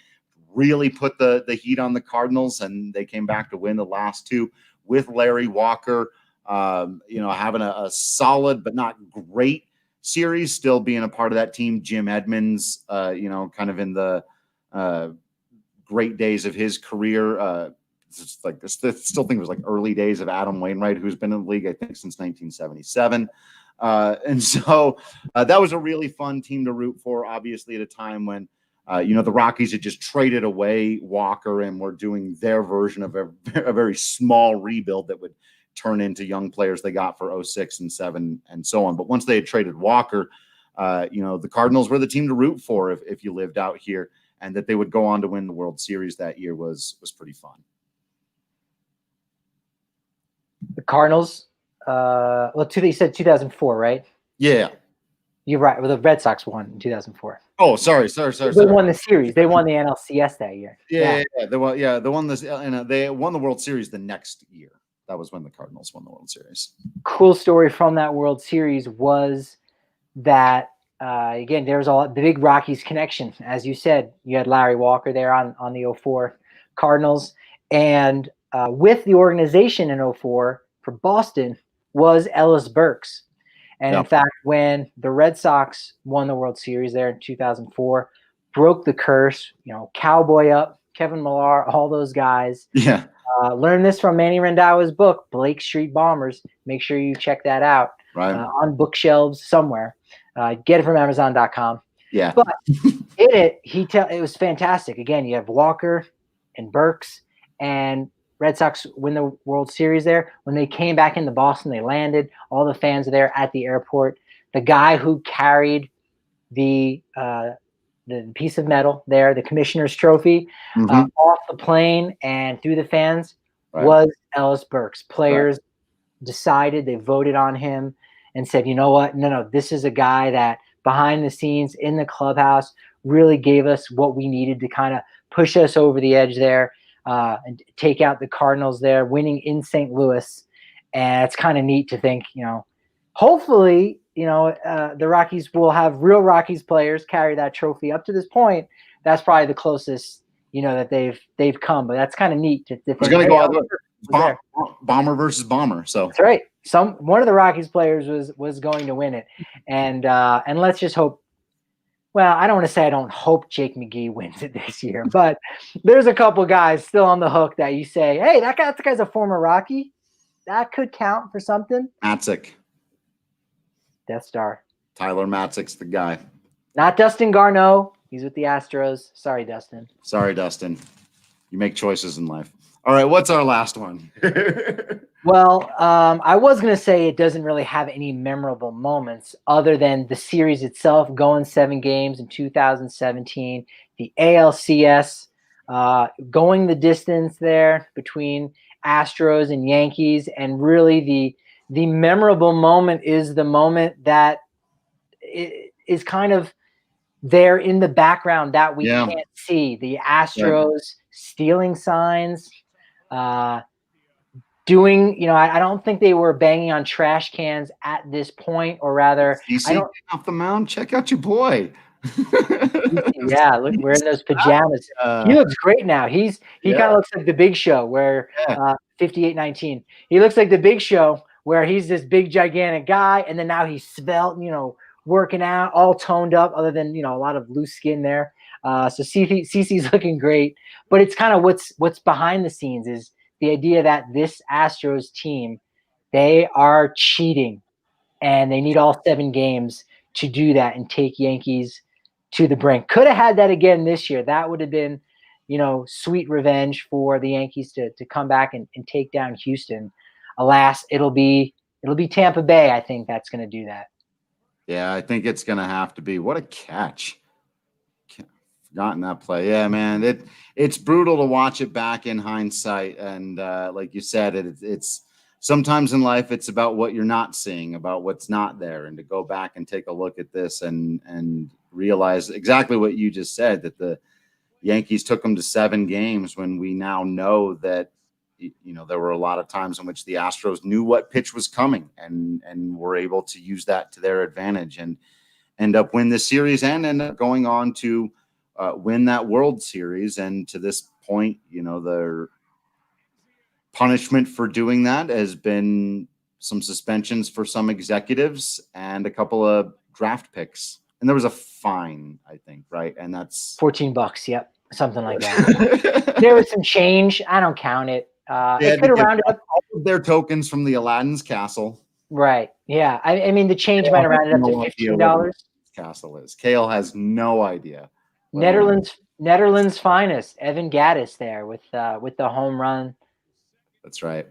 Really put the heat on the Cardinals, and they came back to win the last 2 with Larry Walker, having a solid but not great series, still being a part of that team. Jim Edmonds, kind of in the great days of his career. It's like this, still think it was like early days of Adam Wainwright, who's been in the league, I think, since 1977. And so that was a really fun team to root for, obviously, at a time when the Rockies had just traded away Walker and were doing their version of a very small rebuild that would turn into young players they got for 06 and 7 and so on. But once they had traded Walker, the Cardinals were the team to root for if you lived out here, and that they would go on to win the World Series that year was pretty fun. The Cardinals, you said 2004, right? Yeah. You're right. Well, the Red Sox won in 2004. Oh, sorry. They won the series. They won the NLCS that year. Yeah. They won this, and they won the World Series the next year. That was when the Cardinals won the World Series. Cool story from that World Series was that, again, there was the big Rockies connection. As you said, you had Larry Walker there on the 04 Cardinals. And with the organization in 04 for Boston was Ellis Burks. And in fact, when the Red Sox won the World Series there in 2004, broke the curse, Cowboy Up, Kevin Millar, all those guys. Yeah. Learned this from Manny Rendawa's book, Blake Street Bombers. Make sure you check that out on bookshelves somewhere. Get it from Amazon.com. Yeah. But it was fantastic. Again, you have Walker and Burks, and Red Sox win the World Series there. When they came back into Boston, they landed. All the fans are there at the airport. The guy who carried the piece of metal there, the commissioner's trophy, off the plane and through the fans was Ellis Burks. Players decided, they voted on him and said, you know what? No, this is a guy that behind the scenes in the clubhouse really gave us what we needed to kind of push us over the edge there. And take out the Cardinals there, winning in St. Louis. And it's kind of neat to think, hopefully, the Rockies will have real Rockies players carry that trophy. Up to this point, that's probably the closest, that they've come. But that's kind of neat to think. It's going to go out Bomber versus Bomber. So that's right. One of the Rockies players was going to win it. And let's just hope. Well, I don't want to say I don't hope Jake McGee wins it this year, but there's a couple guys still on the hook that you say, hey, that guy's a former Rocky. That could count for something. Matzik. Death Star. Tyler Matzik's the guy. Not Dustin Garneau. He's with the Astros. Sorry, Dustin. You make choices in life. All right, what's our last one? Well, I was going to say it doesn't really have any memorable moments other than the series itself, going 7 games in 2017, the ALCS, going the distance there between Astros and Yankees, and really the memorable moment is the moment that is kind of there in the background that we can't see. The Astros stealing signs, doing, I don't think they were banging on trash cans at this point, or rather, off the mound. Check out your boy. Yeah, look, wearing those pajamas. He looks great now. He kind of looks like the Big Show, where 58-19. He looks like the Big Show, where he's this big gigantic guy, and then now he's svelte, working out, all toned up, other than a lot of loose skin there. So CC's looking great, but it's kind of what's behind the scenes is the idea that this Astros team, they are cheating, and they need all 7 games to do that and take Yankees to the brink. Could have had that again this year. That would have been, sweet revenge for the Yankees to come back and take down Houston. Alas, it'll be Tampa Bay. I think that's going to do that. Yeah, I think it's going to have to be. What a catch. Forgotten that play. Yeah, man, it's brutal to watch it back in hindsight. And like you said, it's sometimes in life, it's about what you're not seeing, about what's not there. And to go back and take a look at this and realize exactly what you just said, that the Yankees took them to 7 games, when we now know that, there were a lot of times in which the Astros knew what pitch was coming and were able to use that to their advantage and end up win the series and end up going on to win that World Series. And to this point, their punishment for doing that has been some suspensions for some executives and a couple of draft picks. And there was a fine, I think, right? And that's $14. Yep. Something like that. There was some change. I don't count it. It could have rounded up all of their tokens from the Aladdin's castle. Right. Yeah. I mean, the change might have rounded up to $15. Castle is. Kale has no idea. Netherlands finest, Evan Gaddis there with the home run. That's right.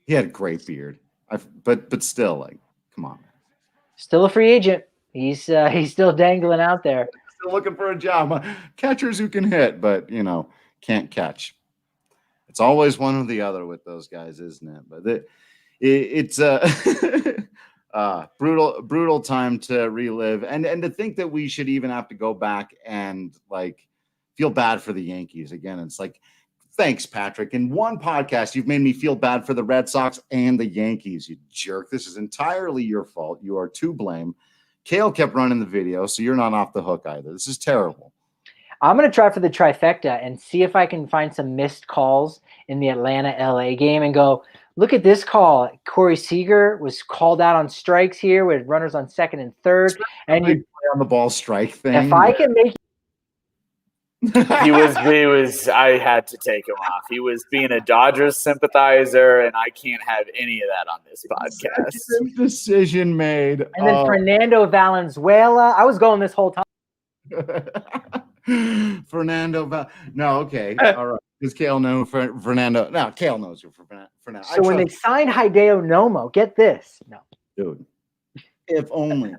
He had a great beard. But still, like, come on. Still a free agent. He's still dangling out there. Still looking for a job. Catchers who can hit, but can't catch. It's always one or the other with those guys, isn't it? But it's brutal time to relive, and to think that we should even have to go back and like feel bad for the Yankees again. It's like, thanks, Patrick. In one podcast, you've made me feel bad for the Red Sox and the Yankees, you jerk. This is entirely your fault. You are to blame. Kale kept running the video, so you're not off the hook either. This is terrible. I'm going to try for the trifecta and see if I can find some missed calls in the Atlanta-LA game and go, look at this call. Corey Seager was called out on strikes here with runners on second and third. And you play on the ball strike thing. If I can make he was I had to take him off. He was being a Dodgers sympathizer, and I can't have any of that on this podcast. Decision made. And then Fernando Valenzuela. I was going this whole time. No, okay. All right. Does Kale know Fernando? No, Kale knows you for Fernando. So when they signed Hideo Nomo, get this. No. Dude. If only.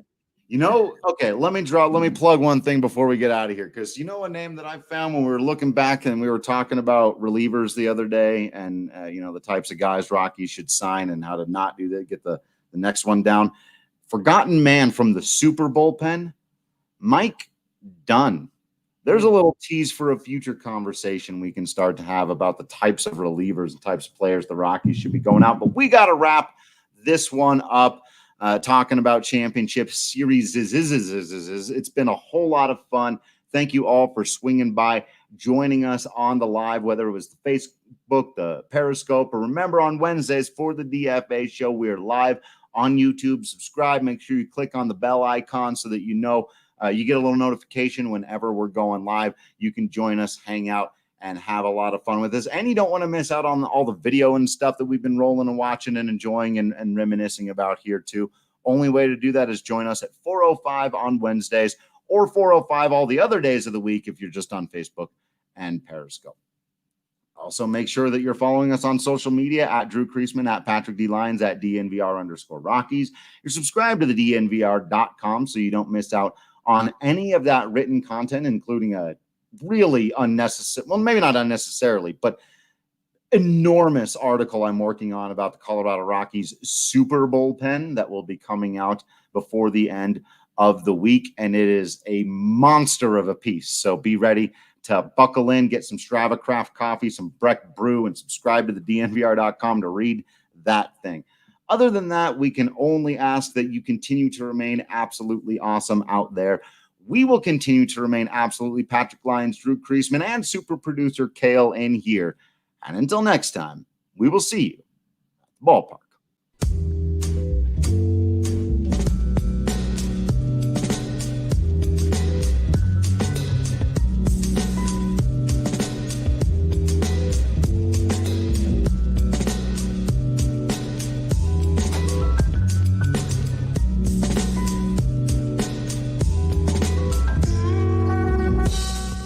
Okay, let me plug one thing before we get out of here, because a name that I found when we were looking back and we were talking about relievers the other day, and the types of guys Rockies should sign and how to not do that, get the next one down. Forgotten man from the Super Bullpen, Mike Dunn. There's a little tease for a future conversation we can start to have about the types of relievers and types of players the Rockies should be going out. But we got to wrap this one up. Talking about championship series. It's been a whole lot of fun. Thank you all for swinging by, joining us on the live, whether it was the Facebook, the Periscope, or remember on Wednesdays for the DFA show, we're live on YouTube. Subscribe. Make sure you click on the bell icon so that you get a little notification whenever we're going live. You can join us, hang out, and have a lot of fun with us. And you don't want to miss out on all the video and stuff that we've been rolling and watching and enjoying and reminiscing about here too. Only way to do that is join us at 4:05 on Wednesdays or 4:05 all the other days of the week if you're just on Facebook and Periscope. Also, make sure that you're following us on social media at Drew Creasman, at Patrick D. Lyons, at DNVR_Rockies. You're subscribed to the DNVR.com so you don't miss out on any of that written content, including a really unnecessary, well, maybe not unnecessarily, but enormous article I'm working on about the Colorado Rockies Super Bullpen that will be coming out before the end of the week. And it is a monster of a piece. So be ready to buckle in, get some Strava Craft coffee, some Breck Brew, and subscribe to the DNVR.com to read that thing. Other than that, we can only ask that you continue to remain absolutely awesome out there. We will continue to remain absolutely Patrick Lyons, Drew Creasman, and super producer Kale in here. And until next time, we will see you at the ballpark.